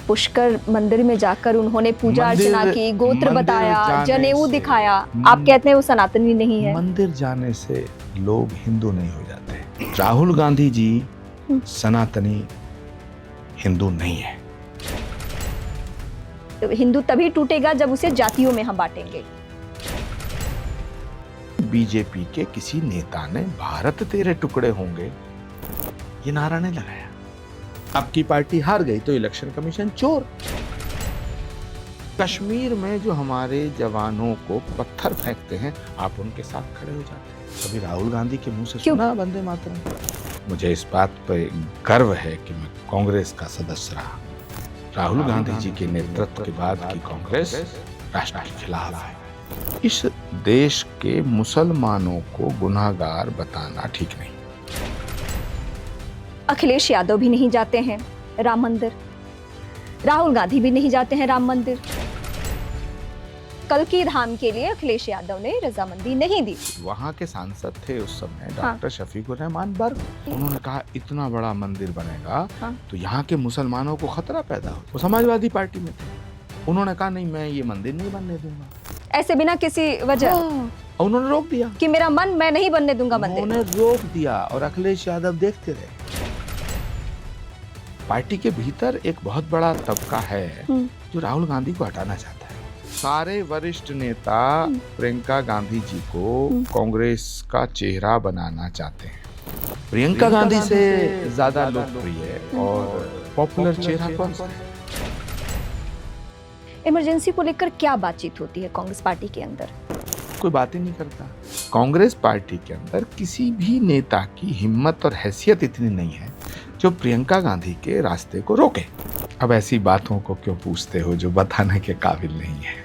पुष्कर मंदिर में जाकर उन्होंने पूजा अर्चना की, गोत्र बताया, जनेऊ से- दिखाया, आप कहते हैं वो सनातनी नहीं है? मंदिर जाने से लोग हिंदू नहीं हो जाते। राहुल गांधी जी सनातनी हिंदू नहीं है। तो हिंदू तभी टूटेगा जब उसे जातियों में हम बांटेंगे। बीजेपी के किसी नेता ने भारत तेरे टुकड़े होंगे ये नारा नहीं लगाया। आपकी पार्टी हार गई तो इलेक्शन कमीशन चोर। कश्मीर में जो हमारे जवानों को पत्थर फेंकते हैं आप उनके साथ खड़े हो जाते हैं। कभी राहुल गांधी के मुंह से सुना वंदे मातरम? मुझे इस बात पर गर्व है कि मैं कांग्रेस का सदस्य रहा। राहुल गांधी जी के नेतृत्व के बाद की कांग्रेस राष्ट्र के खिलाफ है। इस देश के मुसलमानों को गुनाहगार बताना ठीक नहीं। अखिलेश यादव भी नहीं जाते हैं राम मंदिर, राहुल गांधी भी नहीं जाते हैं राम मंदिर। कल की धाम के लिए अखिलेश यादव ने रजामंदी नहीं दी। वहाँ के सांसद थे उस समय डॉक्टर शफीकुर रहमान बर्क। उन्होंने कहा इतना बड़ा मंदिर बनेगा तो यहाँ के मुसलमानों को खतरा पैदा हो। वो समाजवादी पार्टी में थे। उन्होंने कहा नहीं मैं ये मंदिर नहीं बनने दूंगा, ऐसे बिना किसी वजह। उन्होंने रोक दिया कि मेरा मन, मैं नहीं बनने दूंगा मंदिर। उन्होंने रोक दिया और अखिलेश यादव देखते रहे। पार्टी के भीतर एक बहुत बड़ा तबका है जो राहुल गांधी को हटाना चाहता है। सारे वरिष्ठ नेता प्रियंका गांधी जी को कांग्रेस का चेहरा बनाना चाहते हैं। प्रियंका गांधी से ज्यादा लोकप्रिय और पॉपुलर चेहरा कौन सा है? इमरजेंसी को लेकर क्या बातचीत होती है कांग्रेस पार्टी के अंदर? कोई बात ही नहीं करता। कांग्रेस पार्टी के अंदर किसी भी नेता की हिम्मत और हैसियत इतनी नहीं है जो प्रियंका गांधी के रास्ते को रोके। अब ऐसी बातों को क्यों पूछते हो जो बताने के काबिल नहीं है?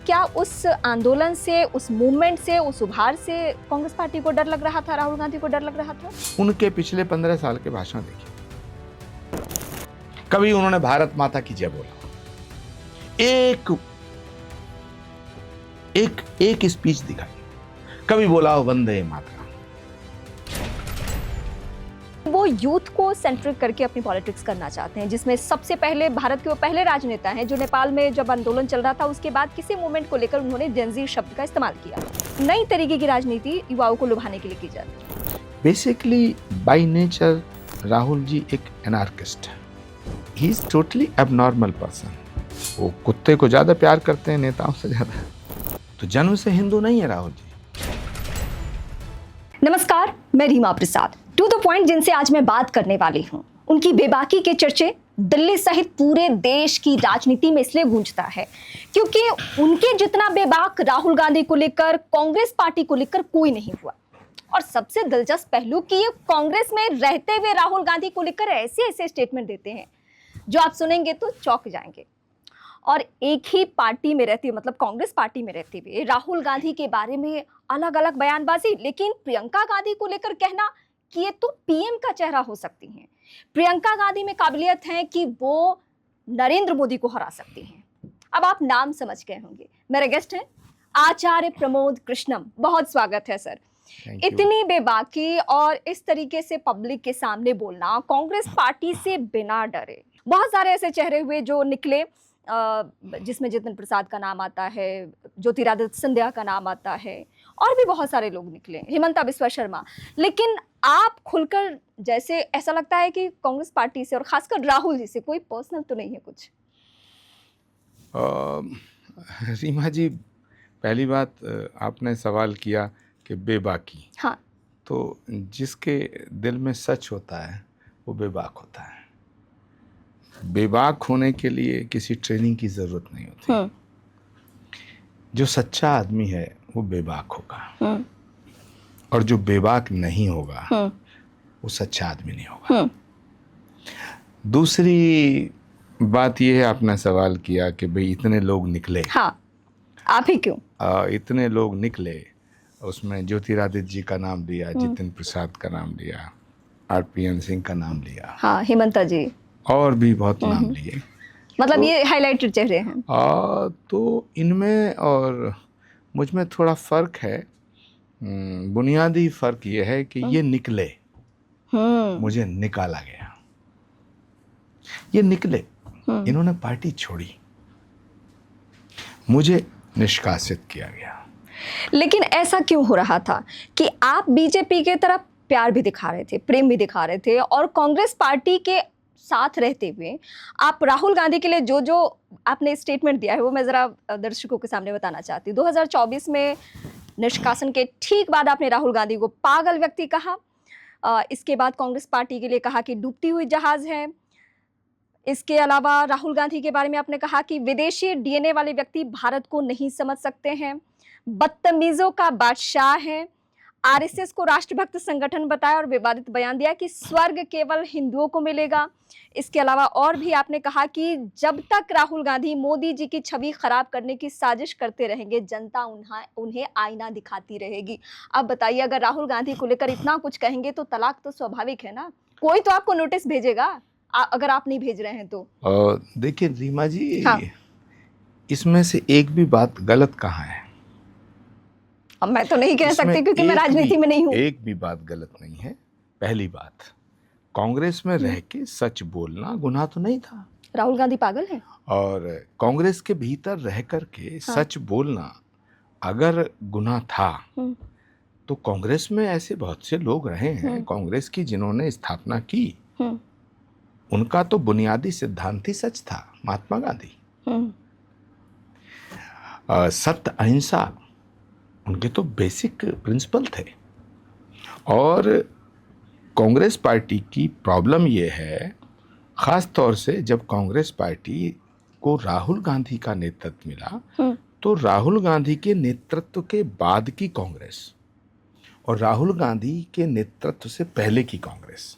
क्या उस आंदोलन से, उस मूवमेंट से, उस उभार से कांग्रेस पार्टी को डर लग रहा था, राहुल गांधी को डर लग रहा था? उनके पिछले 15 साल के भाषण देखिए। कभी उन्होंने भारत माता की जय बोला, एक स्पीच दिखाई, कभी बोला वंदे मातरम। वो यूथ को सेंट्रिक करके अपनी पॉलिटिक्स करना चाहते हैं, जिसमें सबसे पहले भारत के वो पहले राजनेता हैं जो नेपाल में जब आंदोलन चल रहा था उसके बाद किसी मूवमेंट को लेकर उन्होंने जेनजी शब्द का इस्तेमाल किया। नई तरीके की राजनीति युवाओं को लुभाने के लिए की जाती है। Basically by nature Rahul ji एक एनार्किस्ट है। He is totally abnormal person. वो कुत्ते को ज्यादा प्यार करते हैं नेताओं से ज्यादा। तो जन्म से हिंदू नहीं है राहुल जी। नमस्कार, मैं रीमा प्रसाद। टू द पॉइंट जिनसे आज मैं बात करने वाली हूँ, उनकी बेबाकी के चर्चे दिल्ली सहित पूरे देश की राजनीति में इसलिए गूंजता है क्योंकि उनके जितना बेबाक राहुल गांधी को लेकर, कांग्रेस पार्टी को लेकर कोई नहीं हुआ। और सबसे दिलचस्प पहलू कि ये कांग्रेस में रहते हुए राहुल गांधी को लेकर ऐसे ऐसे स्टेटमेंट देते हैं जो आप सुनेंगे तो चौंक जाएंगे। और एक ही पार्टी में रहते हुए, मतलब कांग्रेस पार्टी में रहते हुए, राहुल गांधी के बारे में अलग अलग बयानबाजी, लेकिन प्रियंका गांधी को लेकर कहना कि ये तो पीएम का चेहरा हो सकती हैं। प्रियंका गांधी में काबिलियत है कि वो नरेंद्र मोदी को हरा सकती हैं। अब आप नाम समझ गए होंगे। मेरे गेस्ट हैं आचार्य प्रमोद कृष्णम। बहुत स्वागत है सर। इतनी बेबाकी और इस तरीके से पब्लिक के सामने बोलना, कांग्रेस पार्टी से बिना डरे। बहुत सारे ऐसे चेहरे हुए जो निकले, जिसमें जितिन प्रसाद का नाम आता है, ज्योतिरादित्य सिंधिया का नाम आता है, और भी बहुत सारे लोग निकले, हिमंता बिस्वा शर्मा। लेकिन आप खुलकर, जैसे ऐसा लगता है कि कांग्रेस पार्टी से और खासकर राहुल जी से कोई पर्सनल तो नहीं है कुछ? रीमा जी, पहली बात आपने सवाल किया कि बेबाकी। हाँ। तो जिसके दिल में सच होता है वो बेबाक होता है। बेबाक होने के लिए किसी ट्रेनिंग की जरूरत नहीं होती। जो सच्चा आदमी है वो बेबाक होगा, और जो बेबाक नहीं होगा वो सच्चा आदमी नहीं होगा। दूसरी बात ये है, आपने सवाल किया कि भाई इतने लोग निकले। हाँ, आप ही क्यों? इतने लोग निकले, उसमें ज्योतिरादित्य जी का नाम लिया, जितिन प्रसाद का नाम लिया, आरपीएन सिंह का नाम लिया, हाँ, हिमंता जी, और भी बहुत नाम लिए। मतलब तो ये हाइलाइटेड चेहरे हैं। तो इनमें और मुझ में थोड़ा फर्क है। बुनियादी फर्क ये है कि ये निकले, मुझे निकाला गया। ये निकले, इन्होंने पार्टी छोड़ी, मुझे निष्कासित किया गया। लेकिन ऐसा क्यों हो रहा था कि आप बीजेपी के तरफ प्यार भी दिखा रहे थे, प्रेम भी दिखा रहे थे, और कांग्रेस पार्टी के साथ रहते हुए आप राहुल गांधी के लिए जो जो आपने स्टेटमेंट दिया है वो मैं जरा दर्शकों के सामने बताना चाहती हूँ। 2024 में निष्कासन के ठीक बाद आपने राहुल गांधी को पागल व्यक्ति कहा। इसके बाद कांग्रेस पार्टी के लिए कहा कि डूबती हुई जहाज है। इसके अलावा राहुल गांधी के बारे में आपने कहा कि विदेशी डीएनए वाले व्यक्ति भारत को नहीं समझ सकते हैं, बदतमीजों का बादशाह है, आरएसएस को राष्ट्रभक्त संगठन बताया और विवादित बयान दिया कि स्वर्ग केवल हिंदुओं को मिलेगा। इसके अलावा और भी आपने कहा कि जब तक राहुल गांधी मोदी जी की छवि खराब करने की साजिश करते रहेंगे, जनता उन्हें आईना दिखाती रहेगी। अब बताइए, अगर राहुल गांधी को लेकर इतना कुछ कहेंगे तो तलाक तो स्वाभाविक है ना, कोई तो आपको नोटिस भेजेगा, अगर आप नहीं भेज रहे हैं तो। देखिए रीमा जी, हाँ। इसमें से एक भी बात गलत कहाँ है? अब मैं तो नहीं कह सकती क्योंकि मैं राजनीति में नहीं हूँ। एक भी बात गलत नहीं है। पहली बात, कांग्रेस में रह के सच बोलना गुनाह तो नहीं था। राहुल गांधी पागल है? और कांग्रेस के भीतर रह कर के सच बोलना अगर गुनाह था तो कांग्रेस में ऐसे बहुत से लोग रहे हैं कांग्रेस की जिन्होंने स्थापना की, उनका तो बुनियादी सिद्धांत ही सच था, महात्मा गांधी। सत्य, अहिंसा उनके तो बेसिक प्रिंसिपल थे। और कांग्रेस पार्टी की प्रॉब्लम ये है, खास तौर से जब कांग्रेस पार्टी को राहुल गांधी का नेतृत्व मिला, तो राहुल गांधी के नेतृत्व के बाद की कांग्रेस और राहुल गांधी के नेतृत्व से पहले की कांग्रेस,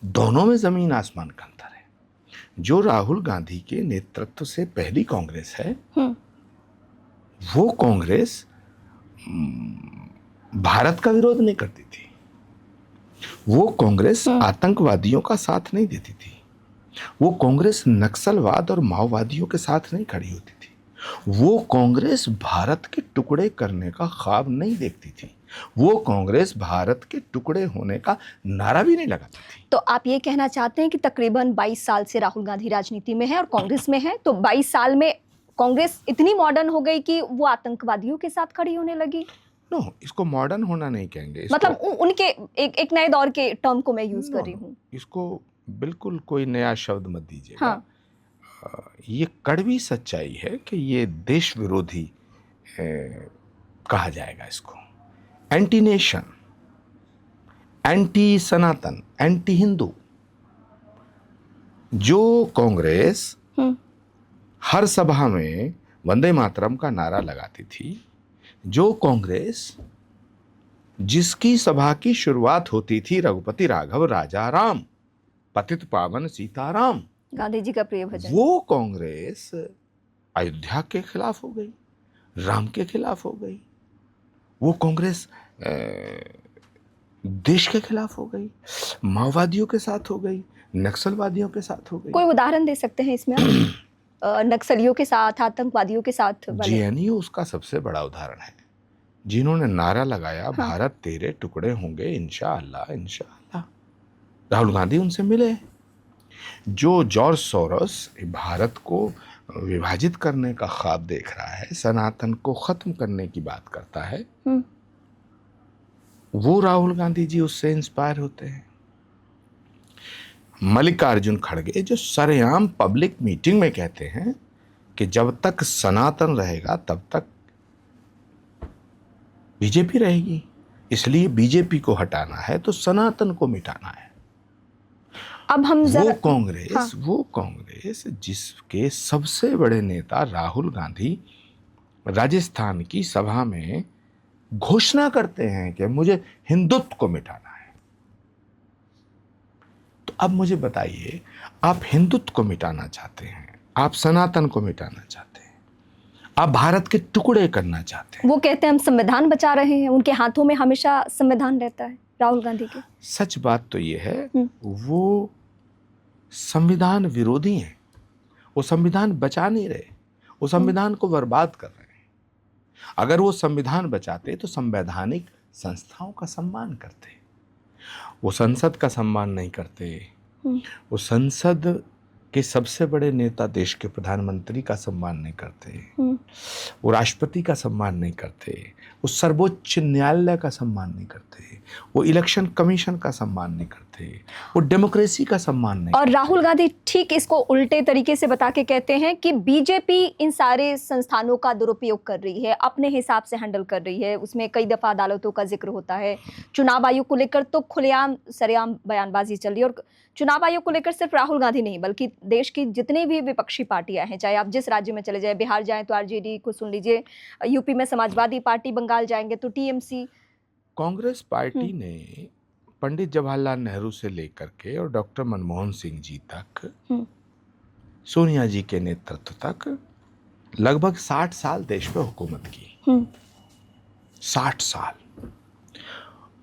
दोनों में जमीन आसमान का अंतर है। जो राहुल गांधी के नेतृत्व से पहली कांग्रेस है, वो कांग्रेस भारत का विरोध नहीं करती थी, वो कांग्रेस आतंकवादियों का साथ नहीं देती थी, वो कांग्रेस नक्सलवाद और माओवादियों के साथ नहीं खड़ी होती थी, वो कांग्रेस भारत के टुकड़े करने का ख्वाब नहीं देखती थी, वो कांग्रेस भारत के टुकड़े होने का नारा भी नहीं लगाती थी। तो आप ये कहना चाहते हैं कि तकरीबन 22 साल से राहुल गांधी राजनीति में है और कांग्रेस में है, तो 22 साल में कांग्रेस इतनी मॉडर्न हो गई कि वो आतंकवादियों के साथ खड़ी होने लगी? नो, इसको मॉडर्न होना नहीं कहेंगे, मतलब उनके एक नए दौर के टर्म को मैं यूज कर रही हूँ। इसको बिल्कुल कोई नया शब्द मत दीजिएगा। हाँ। ये कड़वी सच्चाई है कि ये देश विरोधी कहा जाएगा इसको, एंटी नेशन, एंटी सनातन, एंटी हिंदू। जो कांग्रेस हर सभा में वंदे मातरम का नारा लगाती थी, जो कांग्रेस जिसकी सभा की शुरुआत होती थी रघुपति राघव राजा राम, पतित पावन सीताराम, गांधी जी का प्रिय भजन, वो कांग्रेस अयोध्या के खिलाफ हो गई, राम के खिलाफ हो गई, वो कांग्रेस देश के खिलाफ हो गई, माओवादियों के साथ हो गई, नक्सलवादियों के साथ हो गई। कोई उदाहरण दे सकते हैं इसमें? नक्सलियों के साथ, आतंकवादियों के साथ वाले? जेएनयू उसका सबसे बड़ा उदाहरण है, जिन्होंने नारा लगाया भारत तेरे टुकड़े होंगे इंशाअल्लाह इंशाअल्लाह। राहुल गांधी उनसे मिले। जो जॉर्ज सोरोस भारत को विभाजित करने का ख्वाब देख रहा है, सनातन को खत्म करने की बात करता है, वो राहुल गांधी जी उससे इंस्पायर होते हैं। मल्लिकार्जुन खड़गे जो सरेआम पब्लिक मीटिंग में कहते हैं कि जब तक सनातन रहेगा तब तक बीजेपी रहेगी, इसलिए बीजेपी को हटाना है तो सनातन को मिटाना है। अब हम वो कांग्रेस जिसके सबसे बड़े नेता राहुल गांधी राजस्थान की सभा में घोषणा करते हैं कि मुझे हिंदुत्व को मिटाना है। तो अब मुझे बताइए, आप हिंदुत्व को मिटाना चाहते हैं, आप सनातन को मिटाना चाहते हैं, आप भारत के टुकड़े करना चाहते हैं। वो कहते हैं हम संविधान बचा रहे हैं, उनके हाथों में हमेशा संविधान रहता है राहुल गांधी के। सच बात तो ये है, वो संविधान विरोधी हैं, वो संविधान बचा नहीं रहे, वो संविधान को बर्बाद कर रहे हैं। अगर वो संविधान बचाते तो संवैधानिक संस्थाओं का सम्मान करते, वो संसद का सम्मान नहीं करते, वो संसद कि सबसे बड़े नेता देश के प्रधानमंत्री का सम्मान नहीं करते, वो राष्ट्रपति का सम्मान नहीं करते, वो सर्वोच्च न्यायालय का सम्मान नहीं करते, वो इलेक्शन कमीशन का सम्मान नहीं करते, वो डेमोक्रेसी का सम्मान नहीं और करते। राहुल गांधी ठीक इसको उल्टे तरीके से बता के कहते हैं कि बीजेपी इन सारे संस्थानों का दुरुपयोग कर रही है, अपने हिसाब से हैंडल कर रही है। उसमें कई दफा अदालतों का जिक्र होता है। चुनाव आयोग को लेकर तो खुलेआम सरेआम बयानबाजी चल रही है। और चुनाव आयोग को लेकर सिर्फ राहुल गांधी नहीं बल्कि देश की जितनी भी विपक्षी पार्टियां हैं, चाहे आप जिस राज्य में चले जाए, बिहार जाएं तो आरजेडी को सुन लीजिए, यूपी में समाजवादी पार्टी, बंगाल जाएंगे तो टीएमसी। कांग्रेस पार्टी ने पंडित जवाहरलाल नेहरू से लेकर के और डॉक्टर मनमोहन सिंह जी तक, सोनिया जी के नेतृत्व तक लगभग 60 साल देश पे हुकूमत की। 60 साल।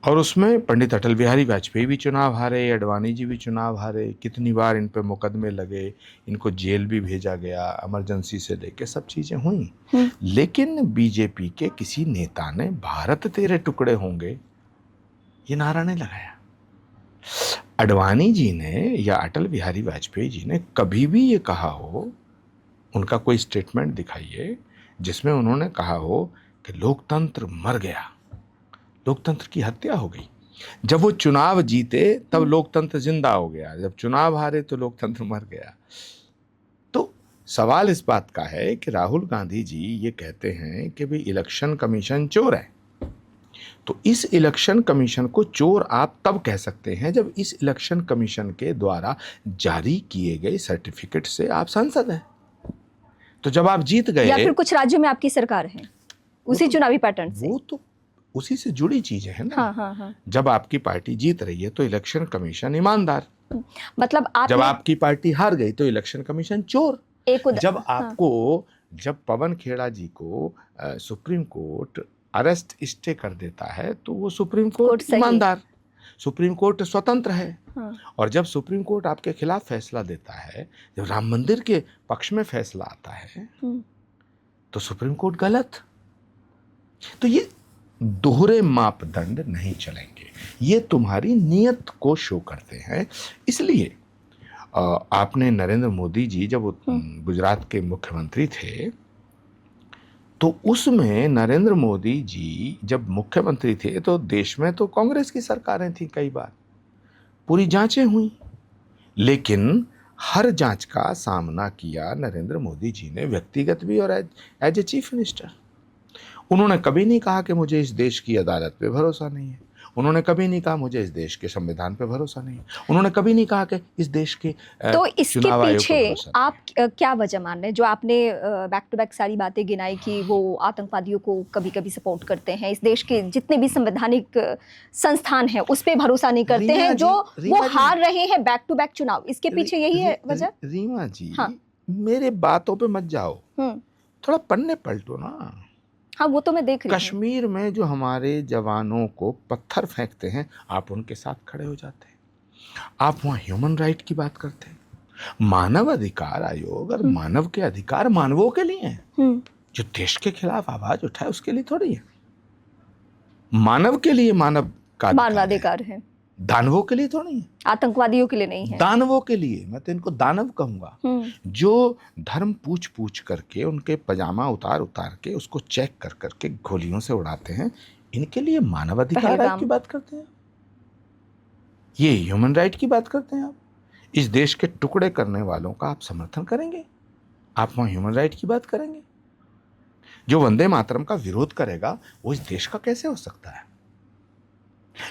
और उसमें पंडित अटल बिहारी वाजपेयी भी चुनाव हारे, अडवाणी जी भी चुनाव हारे, कितनी बार इन पे मुकदमे लगे, इनको जेल भी भेजा गया, इमरजेंसी से लेके सब चीजें हुई। लेकिन बीजेपी के किसी नेता ने भारत तेरे टुकड़े होंगे ये नारा नहीं लगाया। अडवाणी जी ने या अटल बिहारी वाजपेयी जी ने कभी भी ये कहा हो, उनका कोई स्टेटमेंट दिखाइए जिसमें उन्होंने कहा हो कि लोकतंत्र मर गया, लोकतंत्र की हत्या हो गई। जब वो चुनाव जीते तब लोकतंत्र जिंदा हो गया, जब चुनाव हारे तो लोकतंत्र मर गया। तो सवाल इस बात का है कि राहुल गांधी जी ये कहते हैं कि भाई इलेक्शन कमीशन चोर है। तो इस इलेक्शन कमीशन को चोर आप तब कह सकते हैं जब इस इलेक्शन कमीशन के द्वारा जारी किए गए सर्टिफिकेट से आप सांसद हैं। तो जब आप जीत गए, या फिर कुछ राज्यों में आपकी सरकार है उसी चुनावी पैटर्न से, वो तो उसी से जुड़ी चीजें हैं ना। हाँ। जब आपकी पार्टी जीत रही है तो इलेक्शन कमीशन ईमानदार, मतलब आप जब आपकी पार्टी हार गई तो इलेक्शन कमीशन चोर। जब आपको जब पवन खेड़ा जी को सुप्रीम कोर्ट अरेस्ट स्टे कर देता है तो वो सुप्रीम कोर्ट ईमानदार, सुप्रीम कोर्ट स्वतंत्र है। और जब सुप्रीम कोर्ट आपके खिलाफ फैसला देता है, जब राम मंदिर के पक्ष में फैसला आता है तो सुप्रीम कोर्ट गलत। तो ये दोहरे मापदंड नहीं चलेंगे, ये तुम्हारी नियत को शो करते हैं। इसलिए आपने नरेंद्र मोदी जी जब गुजरात के मुख्यमंत्री थे तो उसमें नरेंद्र मोदी जी जब मुख्यमंत्री थे तो देश में तो कांग्रेस की सरकारें थी, कई बार पूरी जांचें हुई, लेकिन हर जांच का सामना किया नरेंद्र मोदी जी ने, व्यक्तिगत भी और एज ए चीफ मिनिस्टर। उन्होंने कभी नहीं कहा कि मुझे इस देश की अदालत पे भरोसा नहीं है, उन्होंने कभी नहीं कहा मुझे इस देश के संविधान पे भरोसा नहीं है, उन्होंने कभी नहीं कहा कि इस देश के तो इसके पीछे आप क्या वजह मान रहे हैं? जो आपने बैक टू बैक सारी बातें गिनाई कि वो आतंकवादियों को कभी कभी सपोर्ट करते हैं, इस देश के जितने भी संवैधानिक संस्थान हैं उस पे भरोसा नहीं करते हैं, जो वो हार रहे हैं बैक टू बैक चुनाव, इसके पीछे यही है वजह? रीमा जी, मेरे बातों पे मत जाओ, थोड़ा पन्ने पलटो ना। हाँ, वो तो मैं देख रही हूँ। कश्मीर में जो हमारे जवानों को पत्थर फेंकते हैं, आप उनके साथ खड़े हो जाते हैं। आप वहाँ ह्यूमन राइट की बात करते हैं। मानव अधिकार आयोग और मानव के अधिकार मानवों के लिए हैं। जो देश के खिलाफ आवाज उठाए उसके लिए थोड़ी है। मानव के लिए मानव का मानवाधिकार है, दानवों के लिए थोड़ी है, आतंकवादियों के लिए नहीं है। दानवों के लिए, मैं तो इनको दानव कहूंगा, जो धर्म पूछ पूछ करके उनके पजामा उतार उतार के उसको चेक कर करके गोलियों से उड़ाते हैं, इनके लिए मानवाधिकार की बात करते हैं, ये ह्यूमन राइट की बात करते हैं। आप इस देश के टुकड़े करने वालों का आप समर्थन करेंगे? आप वहां ह्यूमन राइट की बात करेंगे? जो वंदे मातरम का विरोध करेगा वो इस देश का कैसे हो सकता है?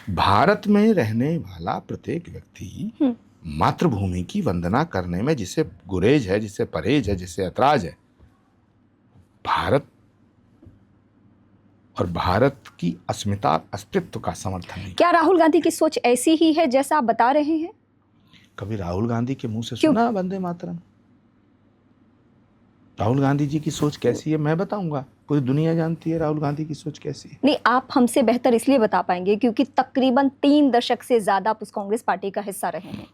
भारत में रहने वाला प्रत्येक व्यक्ति मातृभूमि की वंदना करने में जिसे गुरेज है, जिसे परहेज है, जिसे ऐतराज है, भारत और भारत की अस्मिता अस्तित्व का समर्थन नहीं। क्या राहुल गांधी की सोच ऐसी ही है जैसा आप बता रहे हैं? कभी राहुल गांधी के मुंह से सुना वंदे मातरम? राहुल गांधी जी की सोच कैसी है मैं बताऊंगा, पूरी दुनिया जानती है राहुल गांधी की सोच कैसी है। नहीं, आप हमसे बेहतर इसलिए बता पाएंगे क्योंकि तकरीबन 3 दशक से ज्यादा आप उस कांग्रेस पार्टी का हिस्सा रहे हैं।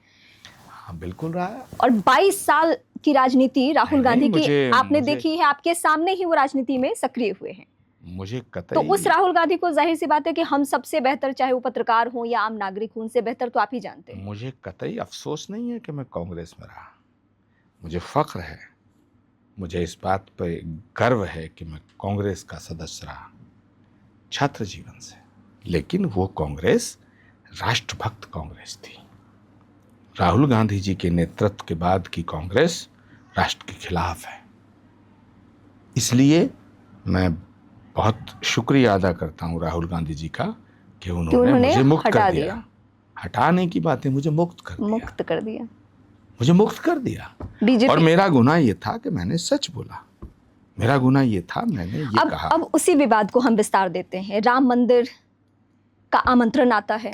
हाँ, बिल्कुल रहा है। और 22 साल की राजनीति राहुल गांधी की आपने देखी है, आपके सामने ही वो राजनीति में सक्रिय हुए हैं। मुझे कतई, तो उस राहुल गांधी को जाहिर सी बात है कि हम सबसे बेहतर, चाहे वो पत्रकार हो या आम नागरिक हो, उनसे बेहतर तो आप ही जानते हैं। मुझे कतई अफसोस नहीं है कि मैं कांग्रेस में रहा। मुझे फख्र है, मुझे इस बात पर गर्व है कि मैं कांग्रेस का सदस्य रहा छात्र जीवन से। लेकिन वो कांग्रेस राष्ट्रभक्त कांग्रेस थी। राहुल गांधी जी के नेतृत्व के बाद की कांग्रेस राष्ट्र के खिलाफ है। इसलिए मैं बहुत शुक्रिया अदा करता हूं राहुल गांधी जी का कि उन्होंने मुझे मुक्त कर दिया। हटाने की बातें, मुझे मुक्त कर दिया। मुझे मुक्त कर दिया। और मेरा गुनाह ये था कि मैंने सच बोला। मेरा गुनाह ये था, मैंने ये कहा। अब उसी विवाद को हम विस्तार देते हैं। राम मंदिर का आमंत्रण आता है,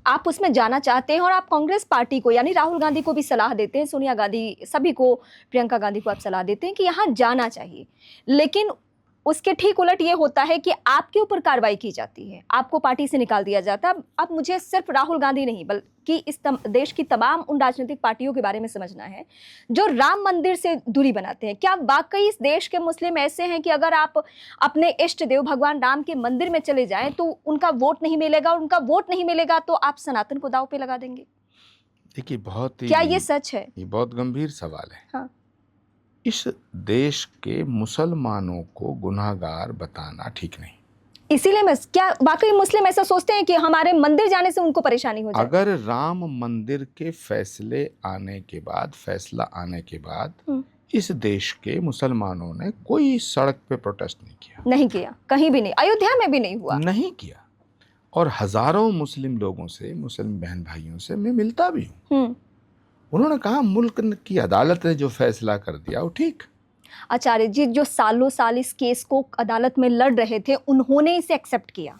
आप उसमें जाना चाहते हैं और आप कांग्रेस पार्टी को यानी राहुल गांधी को भी सलाह देते हैं, सोनिया गांधी, सभी को, प्रियंका गांधी को आप सलाह देते हैं कि यहाँ जाना चाहिए। लेकिन उसके ठीक उलट ये होता है कि आपके ऊपर कार्रवाई की जाती है, आपको पार्टी से निकाल दिया जाता है। अब मुझे सिर्फ राहुल गांधी नहीं बल्कि इस देश की तमाम उन राजनीतिक पार्टियों के बारे में समझना है जो राम मंदिर से दूरी बनाते हैं। क्या वाकई इस देश के मुस्लिम ऐसे हैं कि अगर आप अपने इष्ट देव भगवान राम के मंदिर में चले जाएं तो उनका वोट नहीं मिलेगा, और उनका वोट नहीं मिलेगा तो आप सनातन को दांव पे लगा देंगे? देखिए, क्या ये सच है? ये बहुत गंभीर सवाल है। हाँ। इस देश के मुसलमानों को गुनाहगार बताना ठीक नहीं। इसीलिए मैं, क्या वाकई मुस्लिम ऐसा सोचते हैं कि हमारे मंदिर जाने से उनको परेशानी हो जाए? अगर राम मंदिर के फैसला आने के बाद इस देश के मुसलमानों ने कोई सड़क पे प्रोटेस्ट नहीं किया, कहीं भी नहीं, अयोध्या में भी नहीं हुआ, नहीं किया। और हजारों मुस्लिम लोगों से, मुस्लिम बहन भाइयों से मैं मिलता भी हूँ। उन्होंने कहा मुल्क की अदालत ने जो फैसला कर दिया वो ठीक। आचार्य जी जो सालों साल इस केस को अदालत में लड़ रहे थे, उन्होंने इसे एक्सेप्ट किया।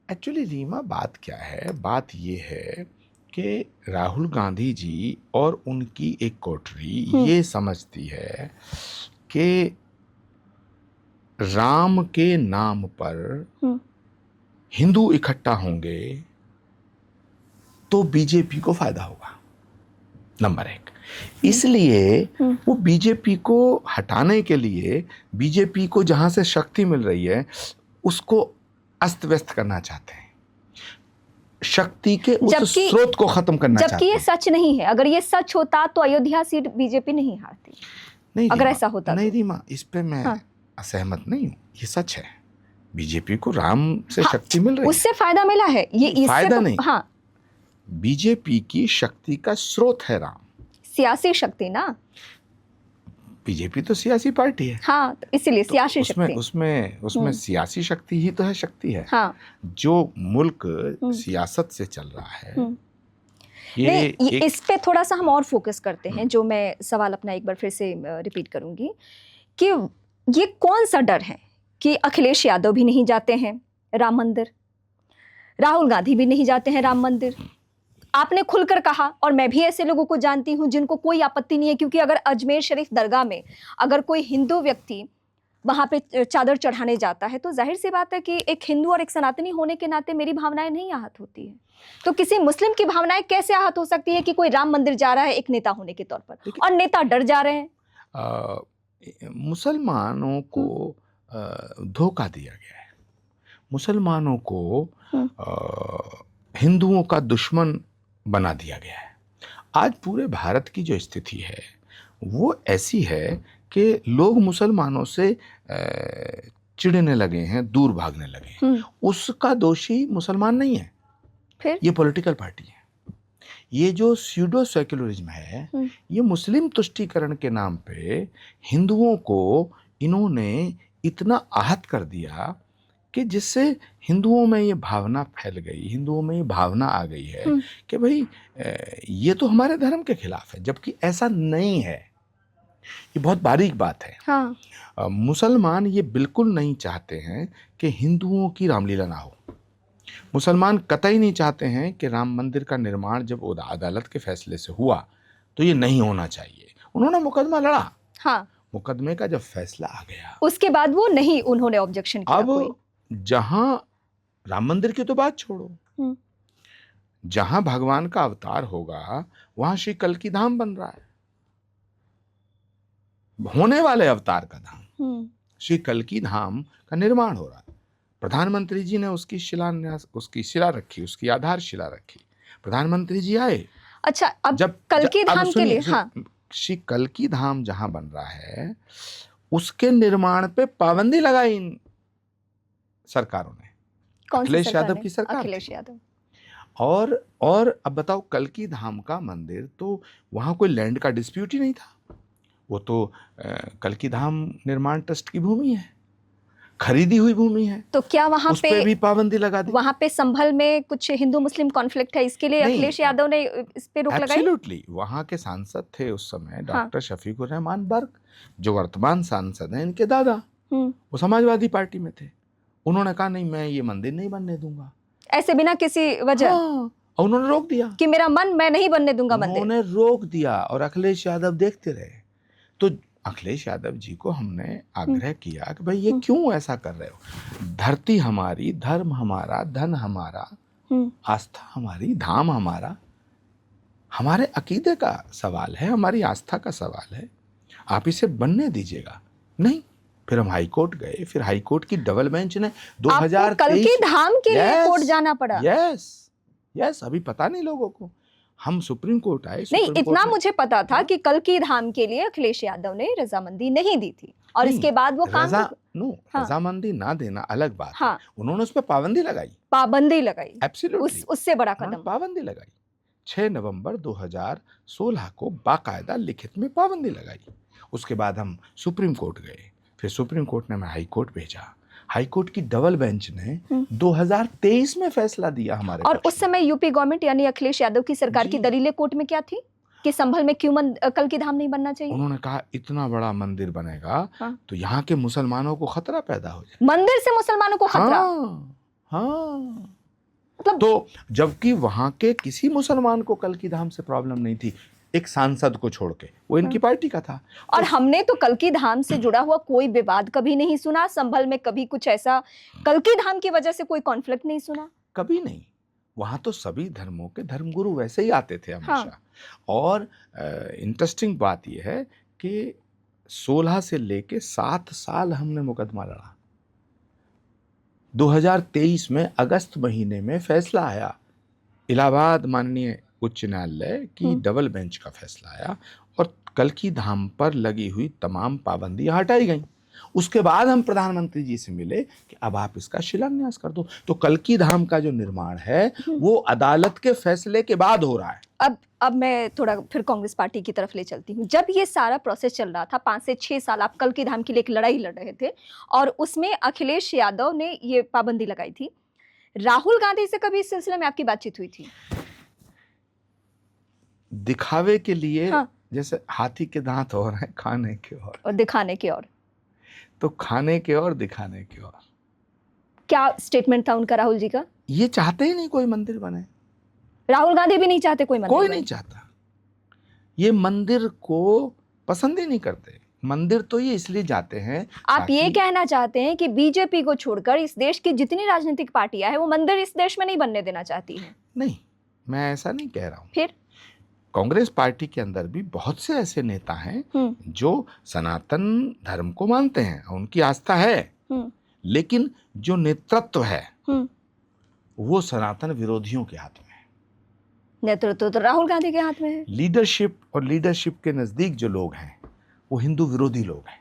एक्चुअली रीमा, बात क्या है? बात ये है कि राहुल गांधी जी और उनकी एक कोठरी ये समझती है कि राम के नाम पर हिंदू इकट्ठा होंगे तो बीजेपी को फायदा होगा, नंबर एक। इसलिए वो बीजेपी को हटाने के लिए, बीजेपी को जहां से शक्ति मिल रही है उसको अस्त व्यस्त करना चाहते हैं, शक्ति के उस स्रोत को खत्म करना चाहते हैं। जबकि ये सच नहीं है। अगर ये सच होता तो अयोध्या सीट बीजेपी नहीं हारती। नहीं, अगर ऐसा होता नहीं रीमा, इस पे मैं असहमत नहीं हूँ। ये सच है, बीजेपी को राम से शक्ति मिल रही है, उससे फायदा मिला है। ये फायदा नहीं। हाँ, बीजेपी की शक्ति का स्रोत है राम, सियासी शक्ति ना। बीजेपी तो सियासी पार्टी है। हाँ, तो इसीलिए सियासी शक्ति। उसमें सियासी शक्ति ही तो है, शक्ति है। हाँ। जो मुल्क सियासत से चल रहा है, इस पे थोड़ा सा हम और फोकस करते हैं। जो मैं सवाल अपना एक बार फिर से रिपीट करूंगी कि ये कौन सा डर है कि अखिलेश यादव भी नहीं जाते हैं राम मंदिर, राहुल गांधी भी नहीं जाते हैं राम मंदिर। आपने खुलकर कहा, और मैं भी ऐसे लोगों को जानती हूं जिनको कोई आपत्ति नहीं है, क्योंकि अगर अजमेर शरीफ दरगाह में अगर कोई हिंदू व्यक्ति वहां पे चादर चढ़ाने जाता है तो जाहिर सी बात है कि एक हिंदू और एक सनातनी होने के नाते मेरी भावनाएं नहीं आहत होती है। तो किसी मुस्लिम की भावनाएं कैसे आहत हो सकती है कि कोई राम मंदिर जा रहा है एक नेता होने के तौर पर, और नेता डर जा रहे हैं? मुसलमानों को धोखा दिया गया है, मुसलमानों को हिंदुओं का दुश्मन बना दिया गया है। आज पूरे भारत की जो स्थिति है वो ऐसी है कि लोग मुसलमानों से चिढ़ने लगे हैं, दूर भागने लगे हैं। उसका दोषी मुसलमान नहीं है, फिर ये पॉलिटिकल पार्टी है। ये जो स्यूडो सेक्युलरिज्म है, ये मुस्लिम तुष्टीकरण के नाम पे हिंदुओं को इन्होंने इतना आहत कर दिया कि जिससे हिंदुओं में ये भावना फैल गई, हिंदुओं में ये भावना आ गई है कि भाई ये तो हमारे धर्म के खिलाफ है, जबकि ऐसा नहीं है। ये बहुत बारीक बात है। हाँ। मुसलमान ये बिल्कुल नहीं चाहते हैं कि हिंदुओं की रामलीला ना हो। मुसलमान कतई नहीं चाहते हैं कि राम मंदिर का निर्माण जब अदालत के फैसले से हुआ तो ये नहीं होना चाहिए। उन्होंने मुकदमा लड़ा। हाँ। मुकदमे का जब फैसला आ गया उसके बाद वो नहीं, उन्होंने ऑब्जेक्शन किया। अब जहां राम मंदिर की तो बात छोड़ो, जहां भगवान का अवतार होगा वहां श्री कल्कि धाम बन रहा है, होने वाले अवतार का धाम, श्री कल्कि धाम का निर्माण हो रहा है। प्रधानमंत्री जी ने उसकी शिला रखी, उसकी आधारशिला रखी। प्रधानमंत्री जी आए। अच्छा, अब जब कल्कि धाम के लिए, हाँ, श्री कल्की धाम जहां बन रहा है उसके निर्माण पे पाबंदी लगाई इन सरकारों ने। कौन सी अखिलेश सरकार यादव ने? की सरकार अखिलेश थी। यादव। और अब बताओ, कल्की धाम का मंदिर तो वहां कोई लैंड का डिस्प्यूट ही नहीं था। वो तो कल्की धाम निर्माण ट्रस्ट की भूमि है, खरीदी हुई भूमि है। तो क्या वहां उस पे भी पाबंदी लगा दी। वहां पे संभल में कुछ हिंदू मुस्लिम कॉन्फ्लिक्ट है, इसके लिए नहीं, अखिलेश यादव ने इस पे रोक लगाई। एब्सोल्युटली। वहां के सांसद थे उस समय हाँ। डॉक्टर शफीकुर रहमान बर्क, जो वर्तमान सांसद हैं इनके दादा, हम्म। वो समाजवादी पार्टी में थे। उन्होंने कहा नहीं, मैं ये मंदिर नहीं बनने दूंगा, ऐसे बिना किसी वजह। हाँ, और उन्होंने रोक दिया कि मेरा मन, मैं नहीं बनने दूंगा मंदिर। उन्होंने रोक दिया और अखिलेश यादव देखते रहे। तो अखिलेश यादव जी को हमने आग्रह किया कि भाई ये क्यों ऐसा कर रहे हो? धरती हमारी, धर्म हमारा, धन हमारा, आस्था हमारी, धाम हमारा, हमारे अकीदे का सवाल है, हमारी आस्था का सवाल है, आप इसे बनने दीजिएगा। नहीं, फिर हम हाई कोर्ट गए, फिर हाई कोर्ट की डबल बेंच ने 2023 कल्की धाम के लिए कोर्ट जाना पड़ा। यस, अभी पता नहीं लोगों को। हम सुप्रीम कोर्ट आए। नहीं, इतना मुझे पता था कि कल्की धाम के लिए अखिलेश यादव ने रजामंदी नहीं दी थी और इसके बाद वो काम रजामंदी ना देना अलग बात हाँ। है। उन्होंने उस पर पाबंदी लगाई। एब्सोल्युटली। उससे बड़ा कदम पाबंदी लगाई। 6 नवंबर 2016 को बाकायदा लिखित में पाबंदी लगाई। उसके बाद हम सुप्रीम कोर्ट गए, फिर सुप्रीम कोर्ट ने हमें हाई कोर्ट भेजा। हाई कोर्ट की डबल बेंच ने 2023 में फैसला दिया हमारे। और उस समय यूपी गवर्नमेंट यानी अखिलेश यादव की सरकार की दलीलें कोर्ट में क्या थी कि संभल में क्यों कल्की धाम नहीं बनना चाहिए? उन्होंने कहा इतना बड़ा मंदिर बनेगा तो यहाँ के मुसलमानों को खतरा पैदा हो जाए। मंदिर से मुसलमानों को खतरा? हाँ। मतलब तो जबकि वहां के किसी मुसलमान को कल्की धाम से प्रॉब्लम नहीं थी, एक सांसद को छोड़ के, वो इनकी पार्टी का था। और हमने तो कल्की धाम से जुड़ा हुआ कोई विवाद कभी नहीं सुना। संभल में कभी कुछ ऐसा कल्की धाम की वजह से कोई कॉन्फ्लिक्ट नहीं सुना, कभी नहीं। वहां तो सभी धर्मों के धर्मगुरु वैसे ही आते थे हमेशा। और इंटरेस्टिंग बात यह है कि 16 से लेके 7 साल हमने मुकदमा लड़ा। 2023 में अगस्त महीने में फैसला आया, इलाहाबाद माननीय उच्च न्यायालय की डबल बेंच का फैसला आया और कल्की धाम पर लगी हुई तमाम पाबंदियां हटाई गईं। उसके बाद हम प्रधानमंत्री जी से मिले कि अब आप इसका शिलान्यास कर दो। तो कल्की धाम का जो निर्माण है वो अदालत के फैसले के बाद हो रहा है। अब मैं थोड़ा फिर कांग्रेस पार्टी की तरफ ले चलती हूँ। जब ये सारा प्रोसेस चल रहा था, 5 से 6 साल आप कल्की धाम के लिए एक लड़ाई लड़ रहे थे और उसमें अखिलेश यादव ने ये पाबंदी लगाई थी। राहुल गांधी से कभी इस सिलसिले में आपकी बातचीत हुई थी? दिखावे के लिए, जैसे हाथी के दांत और हैं, खाने के और दिखाने के और, तो खाने के और दिखाने के और। क्या स्टेटमेंट था उनका राहुल जी का? ये चाहते ही नहीं कोई मंदिर बने। राहुल गांधी भी नहीं चाहते कोई मंदिर कोई नहीं चाहता। ये मंदिर को पसंद ही नहीं करते। मंदिर तो ये इसलिए जाते हैं। आप ये कहना चाहते हैं कि बीजेपी को छोड़कर इस देश की जितनी राजनीतिक पार्टियां हैं वो मंदिर इस देश में नहीं बनने देना चाहती हैं? नहीं, मैं ऐसा नहीं कह रहा हूं। फिर कांग्रेस पार्टी के अंदर भी बहुत से ऐसे नेता हैं जो सनातन धर्म को मानते हैं, उनकी आस्था है, लेकिन जो नेतृत्व है वो सनातन विरोधियों के हाथ में है। नेतृत्व तो राहुल गांधी के हाथ में है। लीडरशिप के नजदीक जो लोग हैं वो हिंदू विरोधी लोग हैं।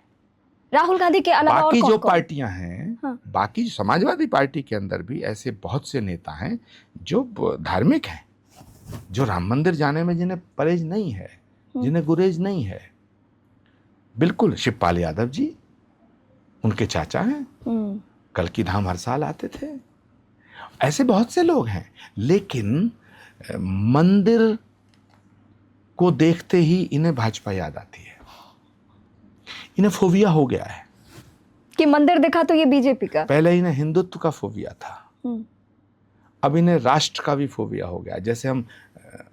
राहुल गांधी के अलावा बाकी जो पार्टियां हैं, बाकी समाजवादी पार्टी के अंदर भी ऐसे बहुत से नेता हैं जो धार्मिक हैं, जो राम मंदिर जाने में जिन्हें परहेज नहीं है, जिन्हें गुरेज नहीं है। बिल्कुल, शिवपाल यादव जी उनके चाचा हैं, कल्की धाम हर साल आते थे। ऐसे बहुत से लोग हैं, लेकिन मंदिर को देखते ही इन्हें भाजपा याद आती है। इन्हें फोबिया हो गया है कि मंदिर देखा तो ये बीजेपी का। पहले इन्हें हिंदुत्व का फोबिया था, अब इन्हें राष्ट्र का भी फोबिया हो गया। जैसे हम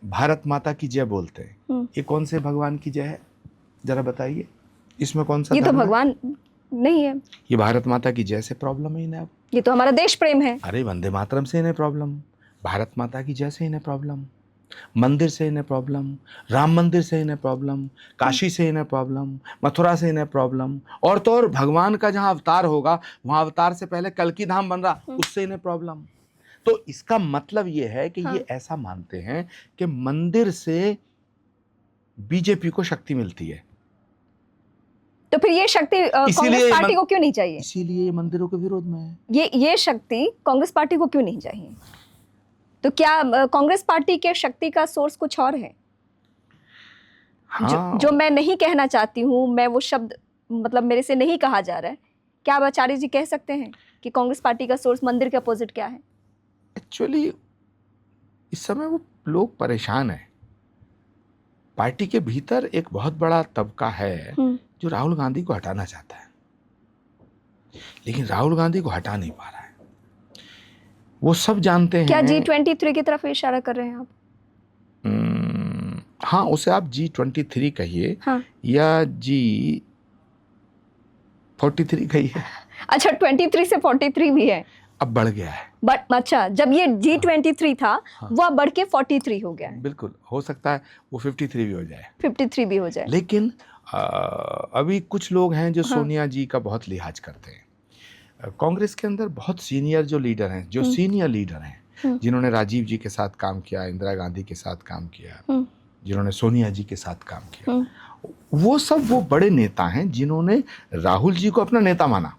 भारत माता की जय बोलते हैं, ये कौन से भगवान की जय है जरा बताइए? इसमें कौन सा? ये तो भगवान नहीं है। ये भारत माता की जय से प्रॉब्लम है इन्हें। अब ये तो हमारा देश प्रेम है। अरे वंदे मातरम से इन्हें प्रॉब्लम, भारत माता की जय से इन्हें प्रॉब्लम, मंदिर से इन्हें प्रॉब्लम, राम मंदिर से इन्हें प्रॉब्लम, काशी से इन्हें प्रॉब्लम, मथुरा से इन्हें प्रॉब्लम, और तो और भगवान का जहां अवतार होगा वहां अवतार से पहले कल्की धाम बन रहा, उससे इन्हें प्रॉब्लम। तो इसका मतलब ये है कि ये ऐसा मानते हैं कि मंदिर से बीजेपी को शक्ति मिलती है। तो फिर ये शक्ति कांग्रेस पार्टी को क्यों नहीं चाहिए? इसीलिए ये मंदिरों के विरोध में है। ये शक्ति कांग्रेस पार्टी को क्यों नहीं चाहिए? तो क्या कांग्रेस पार्टी के शक्ति का सोर्स कुछ और है? हाँ। जो मैं नहीं कहना चाहती हूँ, मैं वो शब्द मतलब मेरे से नहीं कहा जा रहा है। क्या आप आचार्य जी कह सकते हैं कि कांग्रेस पार्टी का सोर्स मंदिर के अपोजिट क्या है? एक्चुअली इस समय वो लोग परेशान हैं। पार्टी के भीतर एक बहुत बड़ा तबका है जो राहुल गांधी को हटाना चाहता है, लेकिन राहुल गांधी को हटा नहीं पा रहा है। वो सब जानते हैं। क्या G23 की तरफ इशारा कर रहे हैं आप? हाँ, उसे आप G23 कहिए, हाँ। या G43 कहिए। अच्छा, 23 से 43 भी है, अब बढ़ गया है। बट अच्छा, जब ये G23 था, हाँ। वो अब बढ़ के 43 हो गया है। बिल्कुल, हो सकता है वो 53 भी हो जाए, 53 भी हो जाए। लेकिन अभी कुछ लोग हैं जो सोनिया जी का बहुत लिहाज करते हैं। कांग्रेस के अंदर बहुत सीनियर जो लीडर हैं, जो सीनियर लीडर हैं, जिन्होंने राजीव जी के साथ काम किया, इंदिरा गांधी के साथ काम किया, जिन्होंने सोनिया जी के साथ काम किया, वो सब वो बड़े नेता हैं जिन्होंने राहुल जी को अपना नेता माना।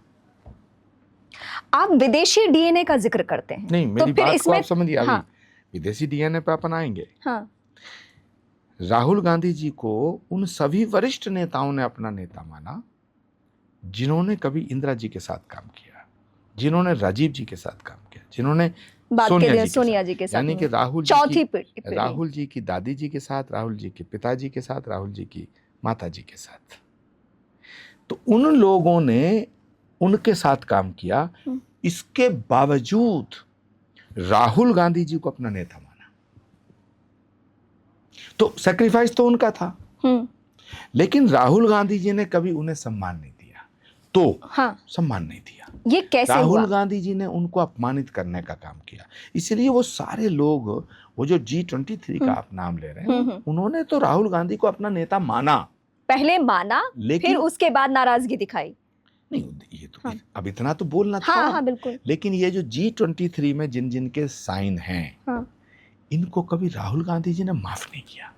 आप विदेशी डीएनए का जिक्र करते हैं। नहीं, मेरी तो बात इसमें को आप समझिए। अभी विदेशी डीएनए पे अपन आएंगे। हाँ। राहुल गांधी जी को उन सभी वरिष्ठ नेताओं ने अपना नेता माना जिन्होंने कभी इंदिरा जी के साथ काम किया, जिन्होंने राजीव जी के साथ काम किया, जिन्होंने सोनिया जी के साथ, यानी कि राहुल जी की दादी जी के साथ, राहुल जी के पिताजी के साथ, राहुल जी की माता जी के साथ। तो उन लोगों ने उनके साथ काम किया। इसके बावजूद राहुल गांधी जी को अपना नेता माना। तो सैक्रिफाइस तो उनका था, लेकिन राहुल गांधी जी ने कभी उन्हें सम्मान नहीं दिया। तो सम्मान नहीं दिया। ये कैसे राहुल हुआ? गांधी जी ने उनको अपमानित करने का काम किया। इसलिए वो सारे लोग, वो जो G23 का आप नाम ले रहे हैं, उन्होंने तो राहुल गांधी को अपना नेता माना, पहले माना, फिर उसके बाद नाराजगी दिखाई। नहीं, ये तो अब इतना तो बोलना था। हाँ, बिल्कुल। लेकिन ये जो G23 में जिन जिन के साइन हैं, इनको कभी राहुल गांधी जी ने माफ नहीं किया।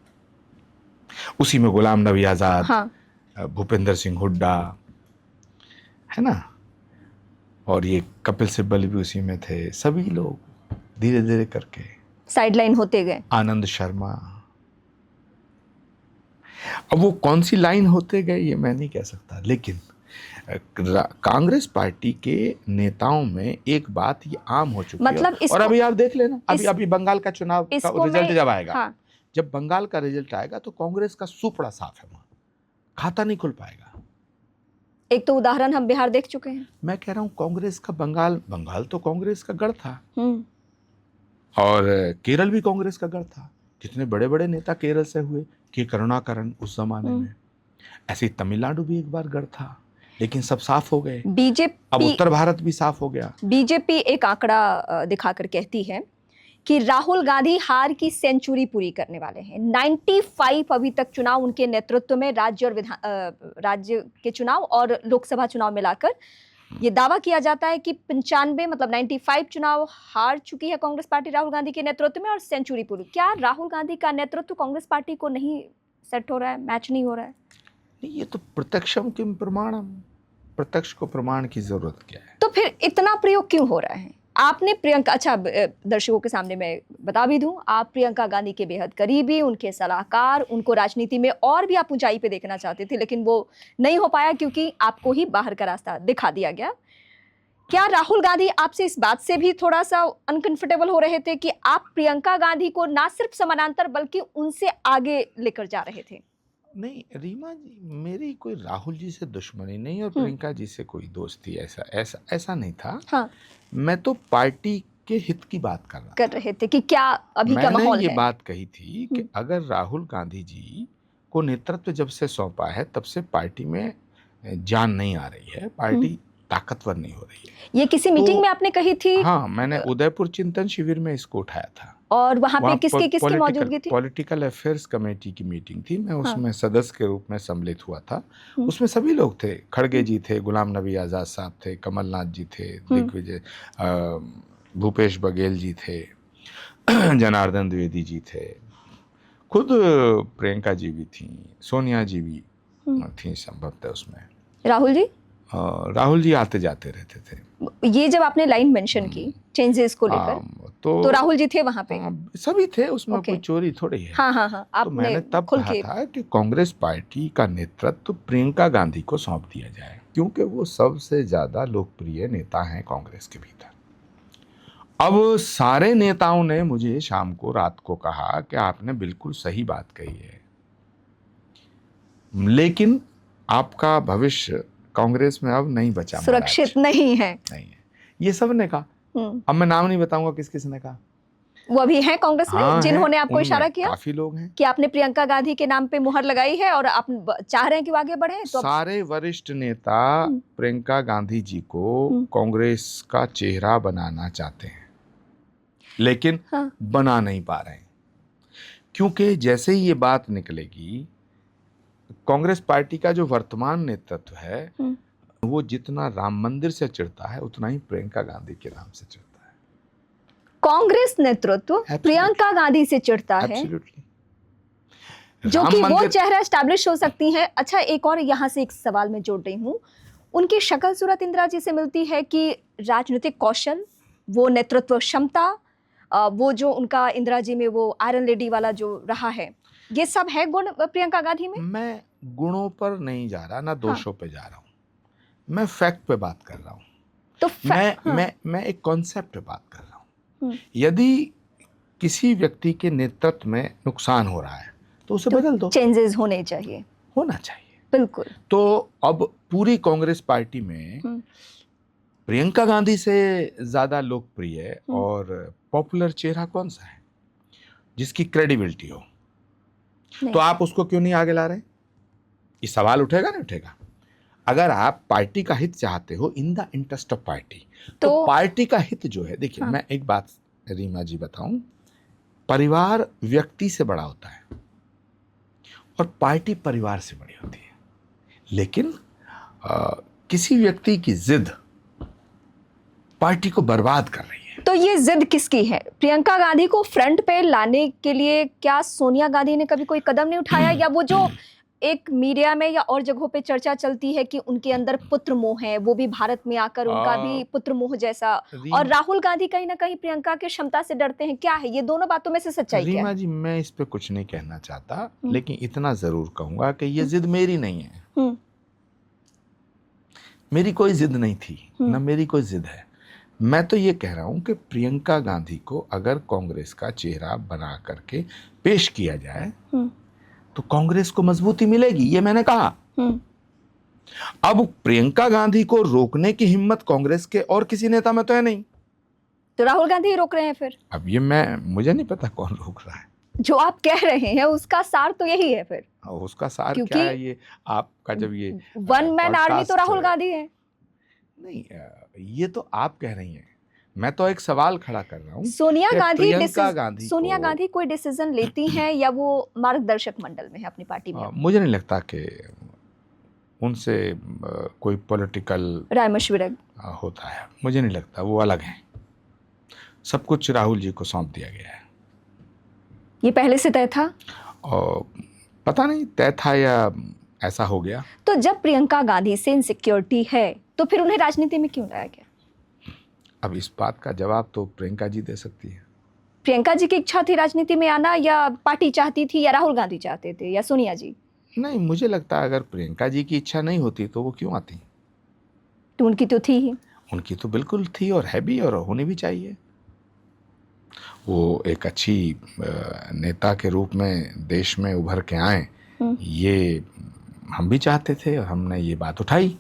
उसी में गुलाम नबी आजाद, भूपेंद्र सिंह हुड्डा, है ना, और ये कपिल सिब्बल भी उसी में थे। सभी लोग धीरे धीरे करके साइडलाइन होते गए। आनंद शर्मा, अब वो कौन सी लाइन होते गए ये मैं नहीं कह सकता, लेकिन कांग्रेस पार्टी के नेताओं में एक बात ये आम हो चुकी है। और अभी आप देख लेना, अभी बंगाल का चुनाव का रिजल्ट जब आएगा, जब बंगाल का रिजल्ट आएगा तो कांग्रेस का सुपड़ा साफ है, वहां खाता नहीं खुल पाएगा। एक तो उदाहरण हम बिहार देख चुके हैं। मैं कह रहा हूं कांग्रेस का बंगाल तो कांग्रेस का गढ़ था, और केरल भी कांग्रेस का गढ़ था। कितने बड़े बड़े नेता केरल से हुए, के करुणाकरण उस जमाने में। ऐसे तमिलनाडु भी एक बार गढ़ था, लेकिन सब साफ हो गए। बीजेपी, अब उत्तर भारत भी साफ हो गया। बीजेपी एक आंकड़ा दिखाकर कहती है कि राहुल गांधी हार की सेंचुरी पूरी करने वाले हैं। 95 अभी तक चुनाव उनके नेतृत्व में, राज्य के चुनाव और लोकसभा चुनाव मिलाकर ये दावा किया जाता है कि 95 मतलब 95 चुनाव हार चुकी है कांग्रेस पार्टी राहुल गांधी के नेतृत्व में, और सेंचुरी पूरी। क्या राहुल गांधी का नेतृत्व कांग्रेस पार्टी को नहीं सेट हो रहा है, मैच नहीं हो रहा है? ये तो प्रत्यक्षम किम प्रमाणम, प्रत्यक्ष को प्रमाण की जरूरत क्या है? तो फिर इतना प्रयोग क्यों हो रहा है? आपने प्रियंका, अच्छा दर्शकों के सामने मैं बता भी दूं, आप प्रियंका गांधी के बेहद करीबी, उनके सलाहकार, उनको राजनीति में और भी आप ऊंचाई पे देखना चाहते थे, लेकिन वो नहीं हो पाया क्योंकि आपको ही बाहर का रास्ता दिखा दिया गया। क्या राहुल गांधी आपसे इस बात से भी थोड़ा सा अनकंफर्टेबल हो रहे थे कि आप प्रियंका गांधी को ना सिर्फ समानांतर बल्कि उनसे आगे लेकर जा रहे थे? नहीं रीमा जी, मेरी कोई राहुल जी से दुश्मनी नहीं और प्रियंका जी से कोई दोस्ती ऐसा नहीं था। हाँ। मैं तो पार्टी के हित की बात कर रहे थे कि क्या अभी का माहौल है। मैंने ये बात कही थी कि अगर राहुल गांधी जी को नेतृत्व जब से सौंपा है तब से पार्टी में जान नहीं आ रही है, पार्टी ताकतवर नहीं हो रही है। ये किसी मीटिंग में आपने कही थी? हाँ, मैंने उदयपुर चिंतन शिविर में इसको उठाया था। और वहाँ पे किसकी मौजूदगी थी? पॉलिटिकल अफेयर्स कमेटी की मीटिंग थी, मैं उसमें सदस्य के रूप में सम्मिलित हुआ था। उसमें सभी लोग थे, खड़गे जी थे, गुलाम नबी आजाद साहब थे, कमलनाथ जी थे, दिग्विजय, भूपेश बघेल जी थे, जनार्दन द्विवेदी जी थे, खुद प्रियंका जी भी थी, सोनिया जी भी थी संभवतः उसमें। राहुल जी? राहुल जी आते जाते रहते थे। ये जब आपने लाइन मेंशन की चेंजेस को लेकर, तो राहुल जी थे वहां पे? सभी थे उसमें, कोई चोरी थोड़ी है। हाँ हाँ हाँ, तो मैंने तब कहा था कि कांग्रेस पार्टी का नेतृत्व प्रियंका गांधी को सौंप दिया जाए, क्योंकि वो सबसे ज्यादा लोकप्रिय नेता हैं कांग्रेस के भीतर। अब सारे नेताओं ने मुझे शाम को, रात को कहा कि आपने बिल्कुल सही बात कही है, लेकिन आपका भविष्य कांग्रेस में अब नहीं बचा, सुरक्षित नहीं है। ये सब ने कहा। अब मैं नाम नहीं बताऊंगा किस किस ने कहा। वो अभी हैं कांग्रेस में जिन्होंने आपको इशारा किया? काफी लोग हैं कि आपने प्रियंका गांधी के नाम पे मुहर लगाई है और आप चाह रहे हैं कि वो आगे बढ़े। तो सारे वरिष्ठ नेता प्रियंका गांधी जी को कांग्रेस का चेहरा बनाना चाहते हैं, लेकिन बना नहीं पा रहे हैं, क्योंकि जैसे ही ये बात निकलेगी, कांग्रेस पार्टी का जो वर्तमान नेतृत्व है वो जितना राम मंदिर से चिढ़ता है उतना ही प्रियंका गांधी के नाम से चिढ़ता है। कांग्रेस नेतृत्व प्रियंका गांधी से चिढ़ता है, जो कि वो चेहरा एस्टैब्लिश हो सकती है। अच्छा, एक और यहाँ से एक सवाल मैं जोड़ रही हूँ, उनकी शक्ल सूरत इंदिरा जी से मिलती है कि राजनीतिक कौशल, वो नेतृत्व क्षमता, वो जो उनका इंदिरा जी में वो आयरन लेडी वाला जो रहा है, ये सब है गुण प्रियंका गांधी में? मैं गुणों पर नहीं जा रहा, ना दोषों पे जा रहा हूँ, मैं फैक्ट पे बात कर रहा हूँ। तो मैं एक कॉन्सेप्ट पे बात कर रहा हूँ। यदि किसी व्यक्ति के नेतृत्व में नुकसान हो रहा है तो उसे बदल दो। चेंजेस होने चाहिए, होना चाहिए, बिल्कुल। तो अब पूरी कांग्रेस पार्टी में प्रियंका गांधी से ज्यादा लोकप्रिय और पॉपुलर चेहरा कौन सा है जिसकी क्रेडिबिलिटी हो? तो आप उसको क्यों नहीं आगे ला रहे? ये सवाल उठेगा नहीं उठेगा? अगर आप पार्टी का हित चाहते हो, in the interest of party, तो पार्टी का हित जो है, देखिए मैं एक बात रीमा जी बताऊं, परिवार व्यक्ति से बड़ा होता है और पार्टी परिवार से बड़ी होती है, लेकिन किसी व्यक्ति की जिद पार्टी को बर्बाद कर रही है। तो ये जिद किसकी है? प्रियंका गांधी को फ्रंट पे लाने के लिए क्या सोनिया गांधी ने कभी कोई कदम नहीं उठाया? या वो जो एक मीडिया में या और जगहों पे चर्चा चलती है कि उनके अंदर पुत्र मोह है, वो भी भारत में आकर उनका भी पुत्र मोह जैसा, और राहुल गांधी कहीं ना कहीं प्रियंका की क्षमता से डरते हैं, क्या है ये दोनों बातों में से सच्चाई क्या है? रीमा जी, मैं इस पे कुछ नहीं कहना चाहता, लेकिन इतना जरूर कहूंगा कि ये जिद मेरी नहीं है। मेरी कोई जिद नहीं थी, ना मेरी कोई जिद है। मैं तो ये कह रहा हूं कि प्रियंका गांधी को अगर कांग्रेस का चेहरा बना करके पेश किया जाए तो कांग्रेस को मजबूती मिलेगी, ये मैंने कहा। अब प्रियंका गांधी को रोकने की हिम्मत कांग्रेस के और किसी नेता में तो है नहीं, तो राहुल गांधी ही रोक रहे हैं फिर? अब ये मुझे नहीं पता कौन रोक रहा है। जो आप कह रहे हैं उसका सार तो यही है फिर। उसका सार क्या है? ये आपका जब ये वन मैन आर्मी तो राहुल गांधी है। नहीं, ये तो आप कह रही हैं, मैं तो एक सवाल खड़ा कर रहा हूँ। सोनिया गांधी कोई डिसीजन लेती हैं या वो मार्गदर्शक मंडल में है अपनी पार्टी में? मुझे नहीं लगता कि उनसे कोई पॉलिटिकल राय मशवरा होता है, मुझे नहीं लगता। वो अलग हैं, सब कुछ राहुल जी को सौंप दिया गया है। ये पहले से तय था? और पता नहीं तय था या ऐसा हो गया। तो जब प्रियंका गांधी से इनसिक्योरिटी है तो फिर उन्हें राजनीति में क्यों लाया गया? अब इस बात का जवाब तो प्रियंका जी दे सकती है। प्रियंका जी की इच्छा थी राजनीति में आना, या पार्टी चाहती थी, या राहुल गांधी चाहते थे, या सोनिया जी? नहीं, मुझे लगता है अगर प्रियंका जी की इच्छा नहीं होती तो वो क्यों आती? तो उनकी तो थी ही। उनकी तो बिल्कुल थी और है भी, और होनी भी चाहिए। वो एक अच्छी नेता के रूप में देश में उभर के आए, ये हम भी चाहते थे और हमने ये बात उठाई।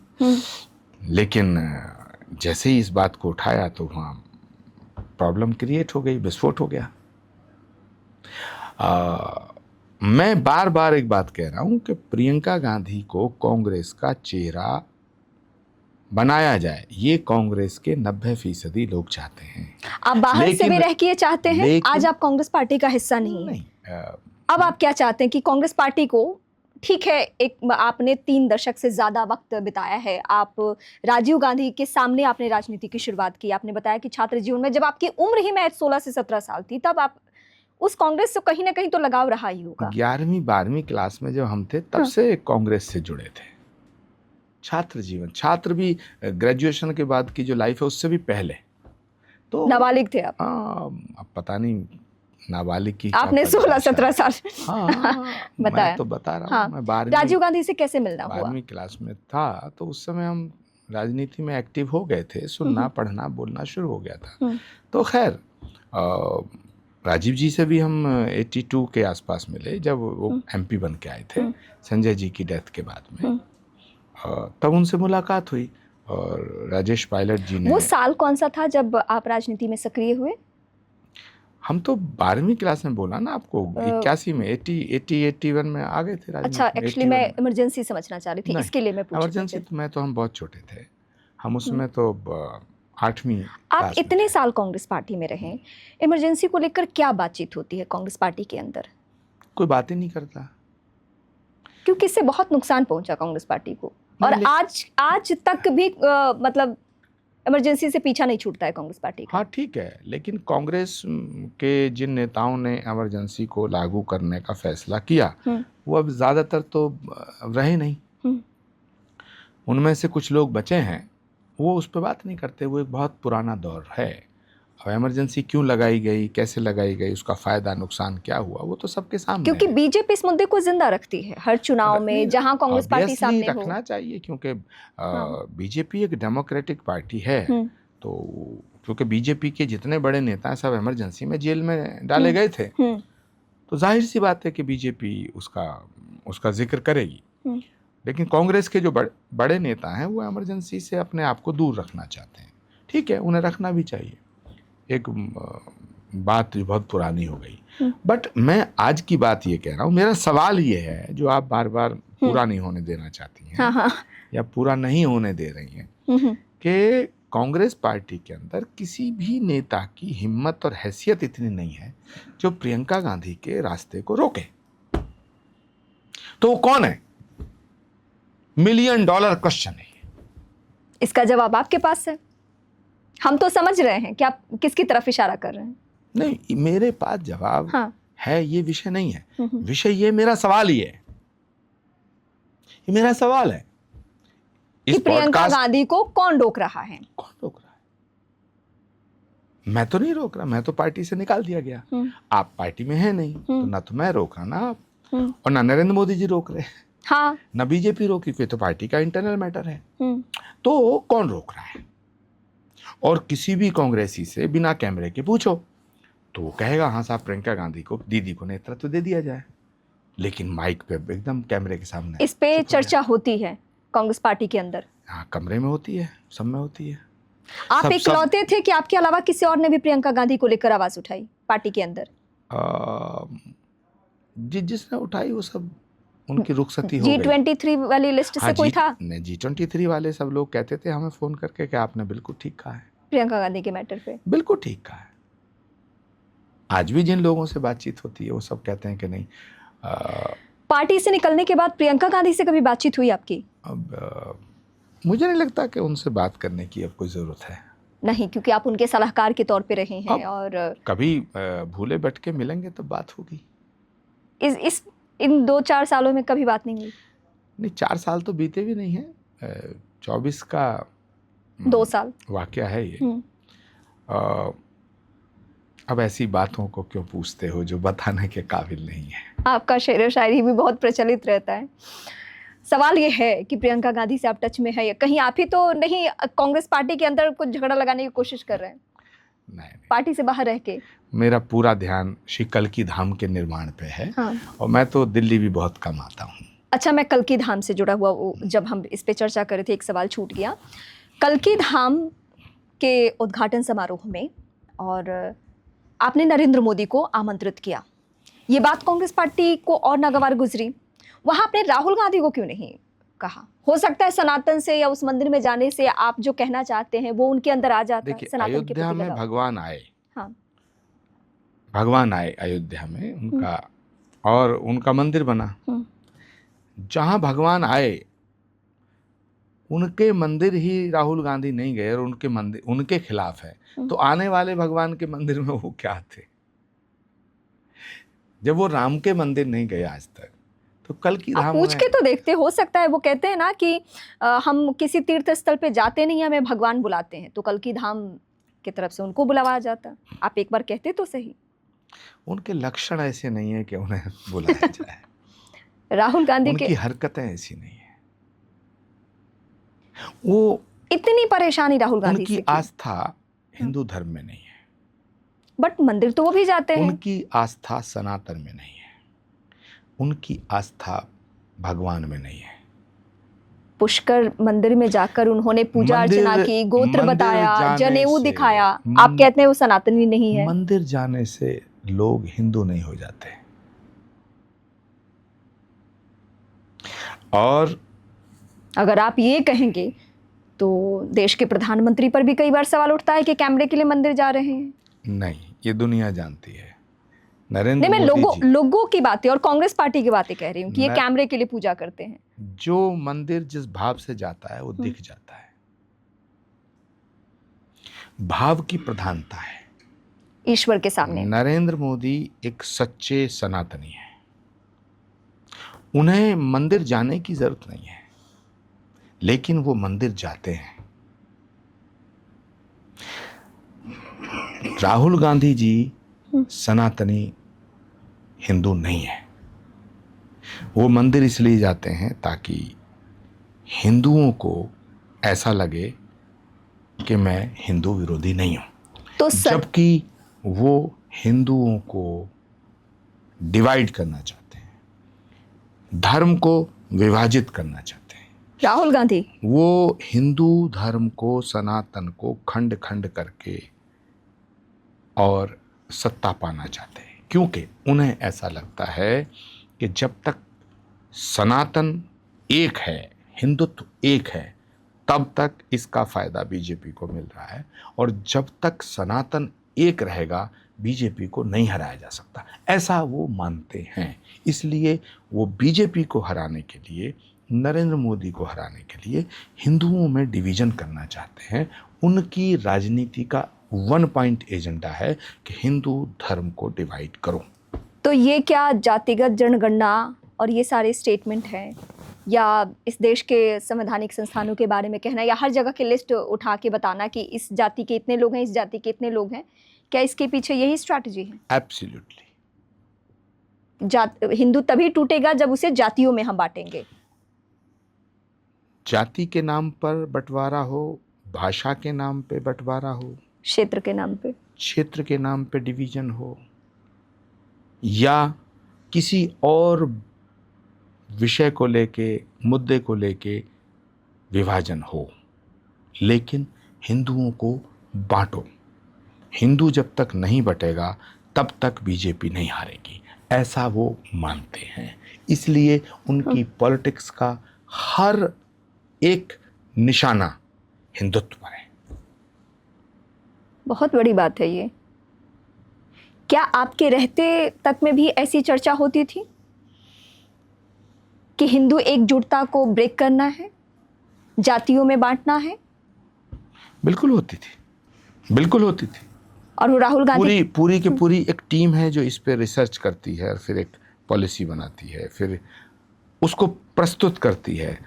लेकिन जैसे ही इस बात को उठाया तो वहाँ प्रॉब्लम क्रिएट हो गई, विस्फोट हो गया। मैं बार बार एक बात कह रहा हूँ कि प्रियंका गांधी को कांग्रेस का चेहरा बनाया जाए, ये कांग्रेस के 90% लोग चाहते हैं। आप बाहर से भी रह के ये चाहते हैं? आज आप कांग्रेस पार्टी का हिस्सा नहीं है। अब आप क्या चाहते हैं कि कांग्रेस पार्टी को, ठीक है, एक आपने 3 दशक से ज्यादा वक्त बिताया है, आप राजीव गांधी के सामने आपने राजनीति की शुरुआत की, आपने बताया कि छात्र जीवन में जब आपकी उम्र ही महज 16 से 17 साल थी, तब आप उस कांग्रेस से कहीं ना कहीं तो लगाव रहा ही होगा। 11वीं 12वीं क्लास में जब हम थे तब हाँ। से कांग्रेस से जुड़े थे। छात्र जीवन, छात्र भी ग्रेजुएशन के बाद की जो लाइफ है उससे भी पहले तो नाबालिग थे आप? अब पता नहीं नाबालिग की क्या आपने 16-17 साल हाँ बताया। मैं तो बता रहा हाँ। हूँ, मैं 12वीं राजीव गांधी से कैसे मिलना हुआ? 12वीं क्लास में था तो उस समय हम राजनीति में एक्टिव हो गए थे, सुनना पढ़ना बोलना शुरू हो गया था। तो खैर राजीव जी से भी हम 82 के आसपास मिले जब वो एमपी बन के आए थे संजय जी की डेथ के बाद में। तब उनसे मुलाकात हुई और राजेश पायलट जी ने। वो साल कौन सा था जब आप राजनीति में सक्रिय हुए? हम तो 12वीं क्लास में बोला ना आपको, 81 में 81 में आ गए थे राजनीति अच्छा, में। एक्चुअली मैं इमरजेंसी समझना चाह रही थी, इसके लिए मैं पूछ रही इमरजेंसी थी। तो मैं तो हम बहुत छोटे थे, हम उसमें तो 8वीं आप क्लास में इतने थे। साल कांग्रेस पार्टी में रहे, इमरजेंसी को लेकर क्या बातचीत होती है कांग्रेस पार्टी के अंदर? कोई बात ही नहीं करता, क्योंकि इससे बहुत नुकसान पहुंचा कांग्रेस पार्टी को, और आज तक भी मतलब इमरजेंसी से पीछा नहीं छूटता है कांग्रेस पार्टी का। हाँ ठीक है, लेकिन कांग्रेस के जिन नेताओं ने इमरजेंसी को लागू करने का फैसला किया वो अब ज़्यादातर तो रहे नहीं। उनमें से कुछ लोग बचे हैं, वो उस पर बात नहीं करते। वो एक बहुत पुराना दौर है। अब इमरजेंसी क्यों लगाई गई, कैसे लगाई गई, उसका फ़ायदा नुकसान क्या हुआ, वो तो सबके सामने क्योंकि है। बीजेपी इस मुद्दे को जिंदा रखती है हर चुनाव में जहां कांग्रेस पार्टी सामने हो। रखना चाहिए क्योंकि बीजेपी एक डेमोक्रेटिक पार्टी है। तो क्योंकि बीजेपी के जितने बड़े नेता हैं सब इमरजेंसी में जेल में डाले गए थे, तो जाहिर सी बात है कि बीजेपी उसका जिक्र करेगी। लेकिन कांग्रेस के जो बड़े नेता हैं वो इमरजेंसी से अपने आप को दूर रखना चाहते हैं। ठीक है, उन्हें रखना भी चाहिए। एक बात बहुत पुरानी हो गई। बट मैं आज की बात ये कह रहा हूँ, मेरा सवाल ये है जो आप बार बार पूरा नहीं होने देना चाहती हैं। हाँ। या पूरा नहीं होने दे रही हैं कि कांग्रेस पार्टी के अंदर किसी भी नेता की हिम्मत और हैसियत इतनी नहीं है जो प्रियंका गांधी के रास्ते को रोके। तो वो कौन है? $1 मिलियन क्वेश्चन है। इसका जवाब आपके पास है। हम तो समझ रहे हैं कि आप किसकी तरफ इशारा कर रहे हैं। नहीं, मेरे पास जवाब है, ये विषय नहीं है। विषय ये मेरा सवाल ही है, ये मेरा सवाल है। कि प्रियंका गांधी को कौन रोक रहा है? कौन रोक रहा है? मैं तो नहीं रोक रहा, मैं तो पार्टी से निकाल दिया गया। आप पार्टी में है नहीं, तो ना तो मैं रोक रहा ना आप, और ना नरेंद्र मोदी जी रोक रहे हैं। हाँ। ना बीजेपी रोकी, कोई तो पार्टी का इंटरनल मैटर है। तो कौन रोक रहा है? और किसी भी कांग्रेसी से बिना कैमरे के पूछो तो वो कहेगा हाँ साहब, प्रियंका गांधी को, दीदी को नेतृत्व दे दिया जाए। लेकिन माइक पे एकदम कैमरे के सामने इस पे चर्चा होती है कांग्रेस पार्टी के अंदर? हाँ, कमरे में होती है, सब में होती है। आप इकलौते थे कि आपके अलावा किसी और ने भी प्रियंका गांधी को लेकर आवाज उठाई पार्टी के अंदर? जिसने उठाई वो सब उनकी रुखसती हो गई। G23 वाली लिस्ट से कोई था? नहीं, G23 वाले सब लोग कहते थे हमें फोन करके कि आपने बिल्कुल ठीक कहा है, प्रियंका गांधी के मैटर पे बिल्कुल ठीक कहा है। आज भी जिन लोगों से बातचीत होती है वो सब कहते हैं कि नहीं। पार्टी से निकलने के बाद प्रियंका गांधी से कभी बातचीत हुई आपकी? अब मुझे नहीं लगता कि उनसे बात करने की अब कोई ज़रूरत है। नहीं, क्योंकि आप उनके सलाहकार के तौर पे रहे हैं। और कभी भूले भटके मिलेंगे तो बात होगी। इन 2-4 सालों में कभी बात नहीं हुई? नहीं, 4 साल तो बीते भी नहीं है, 24 का 2 साल वाकया है ये। अब ऐसी बातों को क्यों पूछते हो जो बताने के काबिल नहीं है? आपका शेर व शायरी भी बहुत प्रचलित रहता है। सवाल ये है कि प्रियंका गांधी से आप टच में है, कहीं आप ही तो नहीं कांग्रेस पार्टी के अंदर कुछ झगड़ा लगाने की कोशिश कर रहे हैं? नहीं, पार्टी से बाहर रह के मेरा पूरा ध्यान श्री कल्की धाम के निर्माण पे है। और मैं तो दिल्ली भी बहुत कम आता हूँ। अच्छा, मैं कल्की धाम से जुड़ा हुआ, जब हम इस पे चर्चा कर रहे थे एक सवाल छूट गया। कल्की धाम के उद्घाटन समारोह में और आपने नरेंद्र मोदी को आमंत्रित किया, ये बात कांग्रेस पार्टी को और नागवार गुजरी। वहां आपने राहुल गांधी को क्यों नहीं कहा? हो सकता है सनातन से या उस मंदिर में जाने से आप जो कहना चाहते हैं वो उनके अंदर आ जाता है। देखिए, अयोध्या में भगवान आए। हाँ, भगवान आए अयोध्या में, उनका और उनका मंदिर बना। जहां भगवान आए उनके मंदिर ही राहुल गांधी नहीं गए और उनके मंदिर उनके खिलाफ है, तो आने वाले भगवान के मंदिर में वो क्या थे? जब वो राम के मंदिर नहीं गए आज तक, तो कल की आप धाम पूछ में के तो देखते, हो सकता है वो कहते हैं ना कि हम किसी तीर्थ स्थल पे जाते नहीं, हमें भगवान बुलाते हैं, तो कल की धाम की तरफ से उनको बुलावा जाता। आप एक बार कहते तो सही। उनके लक्षण ऐसे नहीं है कि उन्हें बुलाया जाए। राहुल गांधी उनकी के हरकतें ऐसी नहीं है। वो इतनी परेशानी राहुल गांधी उनकी से की, आस्था हिंदू धर्म में नहीं है, बट मंदिर तो वो भी जाते हैं। उनकी आस्था सनातन में नहीं है, उनकी आस्था भगवान में नहीं है। पुष्कर मंदिर में जाकर उन्होंने पूजा अर्चना की, गोत्र मंदिर बताया, जाने जनेऊ से- दिखाया। आप कहते हैं वो सनातनी नहीं है। मंदिर जाने से लोग हिंदू नहीं हो जाते। और अगर आप ये कहेंगे तो देश के प्रधानमंत्री पर भी कई बार सवाल उठता है कि कैमरे के लिए मंदिर जा रहे हैं। नहीं, ये दुनिया जानती है। नहीं, नरेंद्र मैं मोदी जी लोगों की बातें और कांग्रेस पार्टी की बातें कह रही हूँ कि ये न- कैमरे के लिए पूजा करते हैं। जो मंदिर जिस भाव से जाता है वो दिख जाता है। भाव की प्रधानता है ईश्वर के सामने। नरेंद्र मोदी एक सच्चे सनातनी है। उन्हें मंदिर जाने की जरूरत नहीं है, लेकिन वो मंदिर जाते हैं। राहुल गांधी जी सनातनी हिंदू नहीं है। वो मंदिर इसलिए जाते हैं ताकि हिंदुओं को ऐसा लगे कि मैं हिंदू विरोधी नहीं हूं, तो जबकि वो हिंदुओं को डिवाइड करना चाहते हैं, धर्म को विभाजित करना चाहते हैं। राहुल गांधी वो हिंदू धर्म को, सनातन को खंड खंड करके और सत्ता पाना चाहते हैं, क्योंकि उन्हें ऐसा लगता है कि जब तक सनातन एक है, हिंदुत्व एक है, तब तक इसका फायदा बीजेपी को मिल रहा है, और जब तक सनातन एक रहेगा बीजेपी को नहीं हराया जा सकता, ऐसा वो मानते हैं। इसलिए वो बीजेपी को हराने के लिए, नरेंद्र मोदी को हराने के लिए हिंदुओं में डिवीजन करना चाहते हैं। उनकी राजनीति का वन पॉइंट एजेंडा है कि हिंदू धर्म को डिवाइड करो। तो ये क्या जातिगत जनगणना और ये सारे स्टेटमेंट हैं, या इस देश के संवैधानिक संस्थानों के बारे में कहना, या हर जगह की लिस्ट उठा के बताना कि इस जाति के इतने लोग हैं, इस जाति के इतने लोग हैं, क्या इसके पीछे यही स्ट्रैटेजी है? एब्सोल्युटली। हिंदू तभी टूटेगा जब उसे जातियों में हम बांटेंगे। जाति के नाम पर बंटवारा हो, भाषा के नाम पे बंटवारा हो, क्षेत्र के नाम पे, क्षेत्र के नाम पे डिवीजन हो, या किसी और विषय को लेके, मुद्दे को लेके विभाजन हो, लेकिन हिंदुओं को बांटो। हिंदू जब तक नहीं बटेगा तब तक बीजेपी नहीं हारेगी, ऐसा वो मानते हैं। इसलिए उनकी पॉलिटिक्स का हर एक निशाना हिंदुत्व पर है। बहुत बड़ी बात है ये। क्या आपके रहते तक में भी ऐसी चर्चा होती थी कि हिंदू एकजुटता को ब्रेक करना है, जातियों में बांटना है? बिल्कुल होती थी, बिल्कुल होती थी। और वो राहुल गांधी पूरी की पूरी एक टीम है जो इस पे रिसर्च करती है और फिर एक पॉलिसी बनाती है, फिर उसको प्रस्तुत करती है,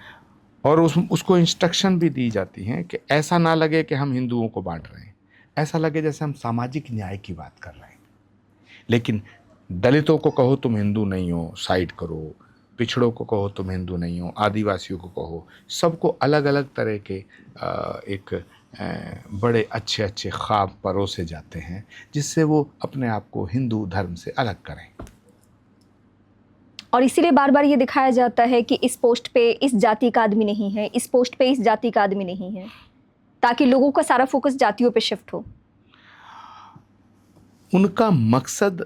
और उसको इंस्ट्रक्शन भी दी जाती हैं कि ऐसा ना लगे कि हम हिंदुओं को बांट रहे हैं, ऐसा लगे जैसे हम सामाजिक न्याय की बात कर रहे हैं। लेकिन दलितों को कहो तुम हिंदू नहीं हो, साइड करो, पिछड़ों को कहो तुम हिंदू नहीं हो, आदिवासियों को कहो, सबको अलग अलग तरह के एक बड़े अच्छे अच्छे ख्वाब परोसे जाते हैं, जिससे वो अपने आप को हिंदू धर्म से अलग करें। और इसीलिए बार बार ये दिखाया जाता है कि इस पोस्ट पे इस जाति का आदमी नहीं है, इस पोस्ट पे इस जाति का आदमी नहीं है, ताकि लोगों का सारा फोकस जातियों पे शिफ्ट हो। उनका मकसद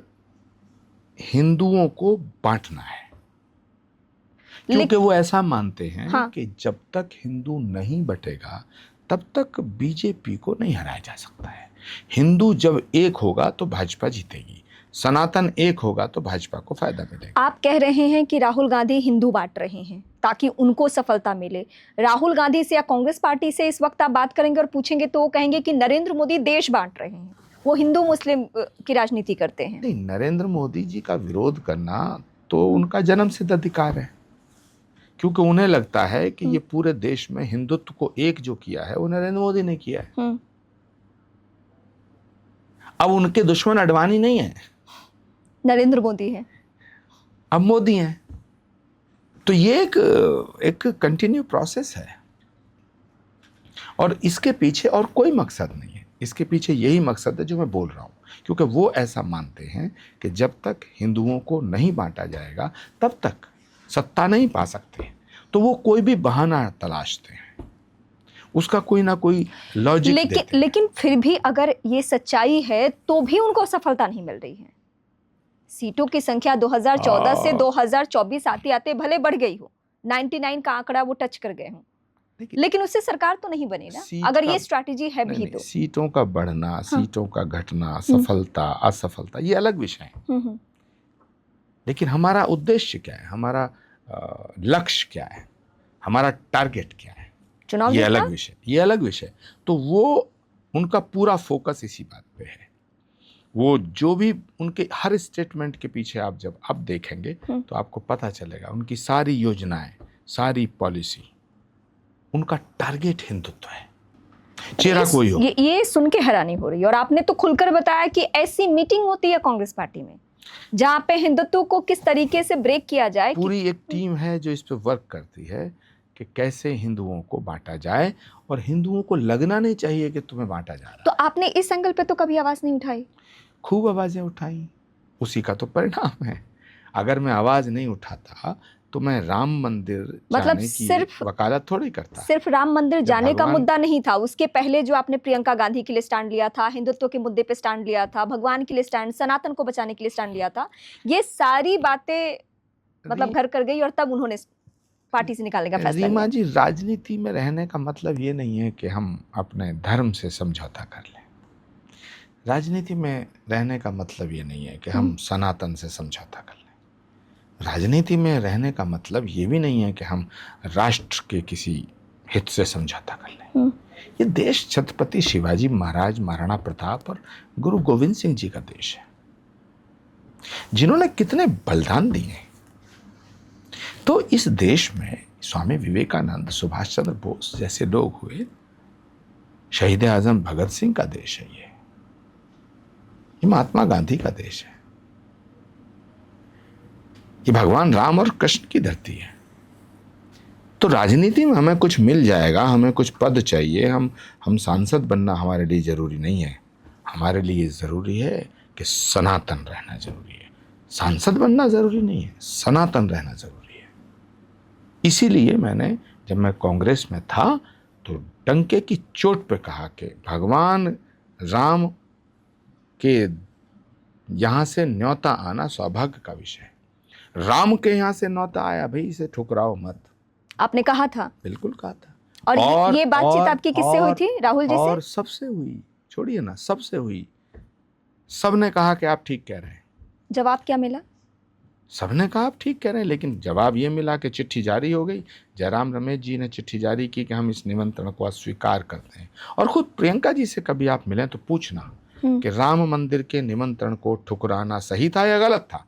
हिंदुओं को बांटना है, क्योंकि वो ऐसा मानते हैं कि जब तक हिंदू नहीं बटेगा तब तक बीजेपी को नहीं हराया जा सकता है। हिंदू जब एक होगा तो भाजपा जीतेगी, सनातन एक होगा तो भाजपा को फायदा मिलेगा। आप कह रहे हैं कि राहुल गांधी हिंदू बांट रहे हैं ताकि उनको सफलता मिले। राहुल गांधी से या कांग्रेस पार्टी से इस वक्त आप बात करेंगे और पूछेंगे तो वो कहेंगे कि नरेंद्र मोदी देश बांट रहे हैं। वो हिंदू मुस्लिम की राजनीति करते हैं। नहीं, नरेंद्र मोदी जी का विरोध करना तो उनका जन्म सिद्ध अधिकार है, क्योंकि उन्हें लगता है कि ये पूरे देश में हिंदुत्व को एक जो किया है वो नरेंद्र मोदी ने किया है। अब उनके दुश्मन अडवाणी नहीं है, नरेंद्र मोदी है, अब मोदी हैं। तो ये एक कंटिन्यू प्रोसेस है और इसके पीछे और कोई मकसद नहीं है। इसके पीछे यही मकसद है जो मैं बोल रहा हूं, क्योंकि वो ऐसा मानते हैं कि जब तक हिंदुओं को नहीं बांटा जाएगा तब तक सत्ता नहीं पा सकते, तो वो कोई भी बहाना तलाशते हैं, उसका कोई ना कोई लॉजिक लेकिन फिर भी अगर ये सच्चाई है तो भी उनको सफलता नहीं मिल रही है। सीटों की संख्या 2014 से 2024 आते आते भले बढ़ गई हो, 99 का आंकड़ा वो टच कर गए हो, लेकिन उससे सरकार तो नहीं बनी ना, अगर ये स्ट्रैटेजी है भी तो। सीटों का बढ़ना, सीटों का घटना, सफलता असफलता ये अलग विषय है, लेकिन हमारा उद्देश्य क्या है, हमारा लक्ष्य क्या है, हमारा टारगेट क्या है, चुनाव ये अलग विषय। तो वो उनका पूरा फोकस इसी बात पे है। वो जो भी उनके हर स्टेटमेंट के पीछे आप जब अब देखेंगे तो आपको पता चलेगा उनकी सारी योजनाएं, सारी पॉलिसी, उनका टारगेट हिंदुत्व है, चेहरा कोई हो। ये सुन के हैरानी हो रही है। और आपने तो खुलकर बताया कि ऐसी मीटिंग होती है कांग्रेस पार्टी में जहां पे हिंदुत्व को किस तरीके से ब्रेक किया जाए। पूरी एक टीम है जो इस पे वर्क करती है कि कैसे हिंदुओं को बांटा जाए, और हिंदुओं को लगना नहीं चाहिए कि तुम्हें बांटा जा रहा है। तो आपने इस एंगल पे तो कभी आवाज नहीं उठाई? खूब आवाजें उठाई, उसी का तो परिणाम है। अगर मैं आवाज नहीं उठाता तो मैं राम मंदिर जाने की वकालत थोड़ी करता। सिर्फ राम मंदिर जाने का मुद्दा नहीं था, उसके पहले जो आपने प्रियंका गांधी के लिए स्टैंड लिया था, हिंदुत्व के मुद्दे पे स्टैंड लिया था, भगवान के लिए स्टैंड, सनातन को बचाने के लिए स्टैंड लिया था, ये सारी बातें मतलब घर कर गई और तब उन्होंने पार्टी से निकालने का फैसला लिया। रीमा जी, राजनीति में रहने का मतलब ये नहीं है कि हम अपने धर्म से समझौता कर लें। राजनीति में रहने का मतलब ये नहीं है कि हम सनातन से समझौता कर लें। राजनीति में रहने का मतलब ये भी नहीं है कि हम राष्ट्र के किसी हित से समझौता कर लें। ये देश छत्रपति शिवाजी महाराज, महाराणा प्रताप और गुरु गोविंद सिंह जी का देश है, जिन्होंने कितने बलिदान दिए। तो इस देश में स्वामी विवेकानंद, सुभाष चंद्र बोस जैसे लोग हुए, शहीद आजम भगत सिंह का देश है ये महात्मा गांधी का देश है, ये भगवान राम और कृष्ण की धरती है। तो राजनीति में हमें कुछ मिल जाएगा, हमें कुछ पद चाहिए, हम सांसद बनना हमारे लिए जरूरी नहीं है। हमारे लिए जरूरी है कि सनातन रहना जरूरी है। सांसद बनना जरूरी नहीं है, सनातन रहना जरूरी है। इसीलिए मैंने, जब मैं कांग्रेस में था, तो डंके की चोट पे कहा कि भगवान राम के यहां से न्योता आना सौभाग्य का विषय है। राम के यहां से न्योता आया, भाई इसे ठुकराओ मत। आपने कहा था? बिल्कुल कहा था। और ये बातचीत आपकी किससे हुई थी? राहुल जी से? और सबसे हुई, छोड़िए ना, सबसे हुई। सबने कहा कि आप ठीक कह रहे हैं। जवाब क्या मिला? सबने कहा आप ठीक कह रहे हैं, लेकिन जवाब ये मिला कि चिट्ठी जारी हो गई। जयराम रमेश जी ने चिट्ठी जारी की कि हम इस निमंत्रण को अस्वीकार करते हैं। और खुद प्रियंका जी से कभी आप मिलें तो पूछना कि राम मंदिर के निमंत्रण को ठुकराना सही था या गलत था।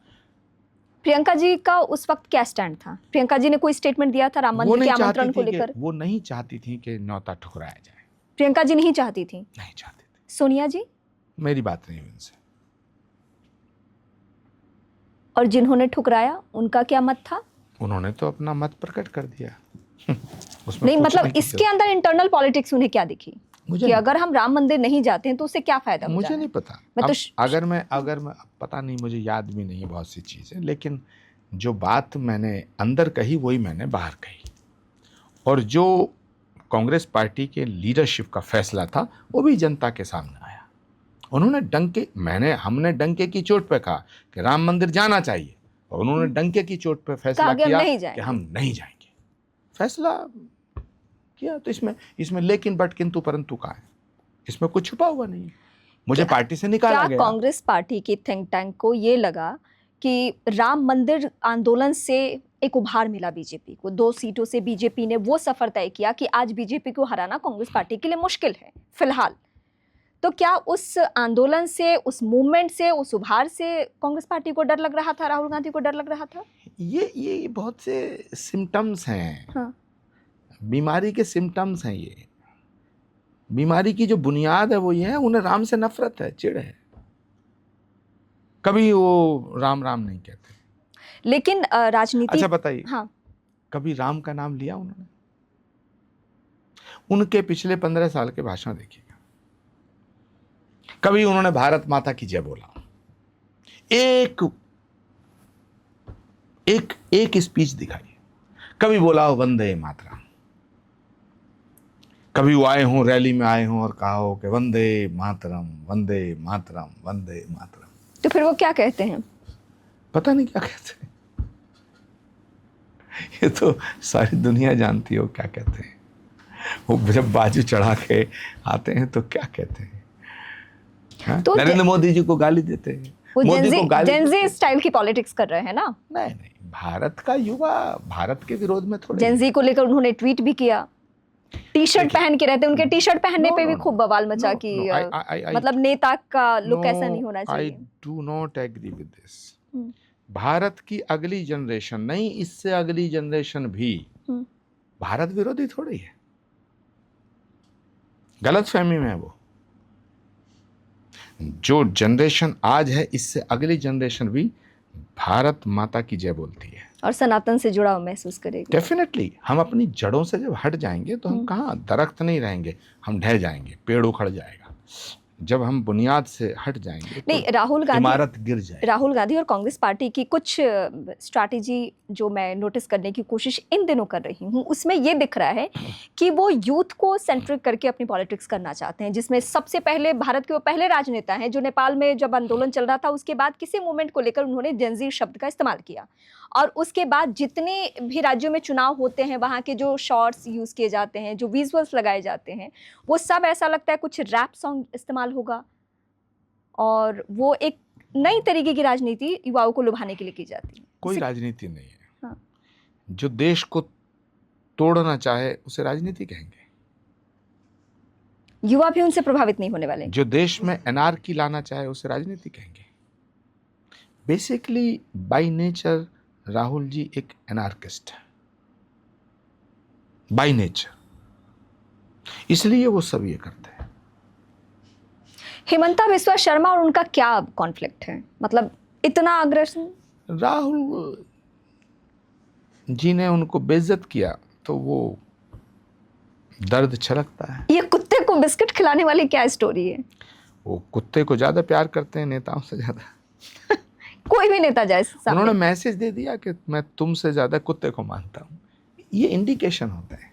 प्रियंका जी का उस वक्त क्या स्टैंड था? प्रियंका जी ने कोई स्टेटमेंट दिया था राम मंदिर के आमंत्रण को लेकर? वो नहीं चाहती थी कि न्योता ठुकराया जाए। प्रियंका जी नहीं चाहती थी? नहीं चाहती थी। सोनिया जी? मेरी बात नहीं हुई उनसे। और जिन्होंने ठुकराया उनका क्या मत था? उन्होंने तो अपना मत प्रकट कर दिया। नहीं, मतलब इसके अंदर इंटरनल पॉलिटिक्स उन्हें क्या दिखी कि अगर हम राम मंदिर नहीं जाते हैं तो उससे क्या फायदा? मुझे नहीं पता। अगर मैं पता नहीं, मुझे याद भी नहीं बहुत सी चीजें, लेकिन जो बात मैंने अंदर कही वही मैंने बाहर कही। और जो कांग्रेस पार्टी के लीडरशिप का फैसला था वो भी जनता के सामने आया। उन्होंने हमने डंके की चोट पे कहा कि राम मंदिर जाना चाहिए, और उन्होंने डंके की चोट पे फैसला किया कि हम नहीं जाएंगे। फैसला किया। तो इसमें लेकिन बट किंतु परंतु का है, इसमें कुछ छुपा हुआ नहीं है। मुझे पार्टी से निकाला गया। कांग्रेस पार्टी की थिंक टैंक को ये लगा कि राम मंदिर आंदोलन से एक उभार मिला बीजेपी को, 2 सीटों से बीजेपी ने वो सफर तय किया कि आज बीजेपी को हराना कांग्रेस पार्टी के लिए मुश्किल है फिलहाल। तो क्या उस आंदोलन से, उस मूवमेंट से, उस उभार से कांग्रेस पार्टी को डर लग रहा था, राहुल गांधी को डर लग रहा था? ये बहुत से सिम्टम्स हैं। हाँ। बीमारी के सिम्टम्स हैं ये। बीमारी की जो बुनियाद है वो ये है, उन्हें राम से नफरत है, चिढ़ है। कभी वो राम राम नहीं कहते। लेकिन राजनीति। अच्छा बताइए, हाँ। कभी राम का नाम लिया उन्होंने? उनके पिछले 15 साल के भाषण देखिएगा, कभी उन्होंने भारत माता की जय बोला? एक स्पीच दिखाई। कभी बोला हो वंदे मातरम? कभी वो आए हों, रैली में आए हों और कहा हो कि वंदे मातरम, वंदे मातरम, वंदे मातरम? तो फिर वो क्या कहते हैं? पता नहीं क्या कहते हैं। ये तो सारी दुनिया जानती हो क्या कहते हैं। वो जब बाजू चढ़ा के आते हैं तो क्या कहते हैं? तो नरेंद्र मोदी जी को गाली देते हैं। वो मोदी को गाली जेनजी स्टाइल की पॉलिटिक्स कर रहे हैं ना? नहीं, भारत का युवा भारत के विरोध में थोड़े। जेनजी को लेकर उन्होंने ट्वीट भी किया, टी शर्ट पहन के रहते, उनके टी शर्ट पहनने पे भी खूब बवाल मचा कि मतलब नेता का लुक ऐसा नहीं होना चाहिए। I do not agree with this. Bharat की अगली जनरेशन नहीं, इससे अगली जनरेशन भी भारत विरोधी थोड़ी है। गलत फहमी में है वो। जो जनरेशन आज है, इससे अगली जनरेशन भी भारत माता की जय बोलती है और सनातन से जुड़ाव महसूस करेगी। डेफिनेटली। हम अपनी जड़ों से जब हट जाएंगे तो हम कहाँ दरख्त नहीं रहेंगे, हम ढह जाएंगे, पेड़ उखड़ जाएगा। जब हम बुनियाद से हट जाएंगे नहीं, तो राहुल गांधी, इमारत गिर जाएगी। राहुल गांधी और कांग्रेस पार्टी की कुछ स्ट्रैटेजी जो मैं नोटिस करने की कोशिश इन दिनों कर रही हूँ, उसमें ये दिख रहा है कि वो यूथ को सेंट्रिक करके अपनी पॉलिटिक्स करना चाहते हैं, जिसमें सबसे पहले भारत के वो पहले राजनेता हैं जो नेपाल में जब आंदोलन चल रहा था उसके बाद किसी मूवमेंट को लेकर उन्होंने जेनजी शब्द का इस्तेमाल किया। और उसके बाद जितने भी राज्यों में चुनाव होते हैं, वहाँ के जो शॉर्ट्स यूज़ किए जाते हैं, जो विजुअल्स लगाए जाते हैं, वो सब ऐसा लगता है कुछ रैप सॉन्ग इस्तेमाल होगा और वो एक नई तरीके की राजनीति युवाओं को लुभाने के लिए की जाती है। कोई राजनीति नहीं है। हाँ। जो देश को तोड़ना चाहे उसे राजनीति कहेंगे। युवा भी उनसे प्रभावित नहीं होने वाले। जो देश में एनार्की लाना चाहे उसे राजनीति कहेंगे। Basically by nature Rahul ji एक एनार्किस्ट है, बाय नेचर, इसलिए वो सब ये करते हैं। हेमंता बिस्वा शर्मा और उनका क्या कॉन्फ्लिक्ट है? मतलब इतना अग्रेशन। राहुल जी ने उनको बेइज्जत किया तो वो दर्द छलकता है। ये कुत्ते को बिस्किट खिलाने वाली क्या स्टोरी है? वो कुत्ते को ज्यादा प्यार करते हैं नेताओं से ज्यादा। कोई भी नेता जाए सामने। उन्होंने मैसेज दे दिया कि मैं तुमसे ज्यादा कुत्ते को मानता हूँ। ये इंडिकेशन होता है।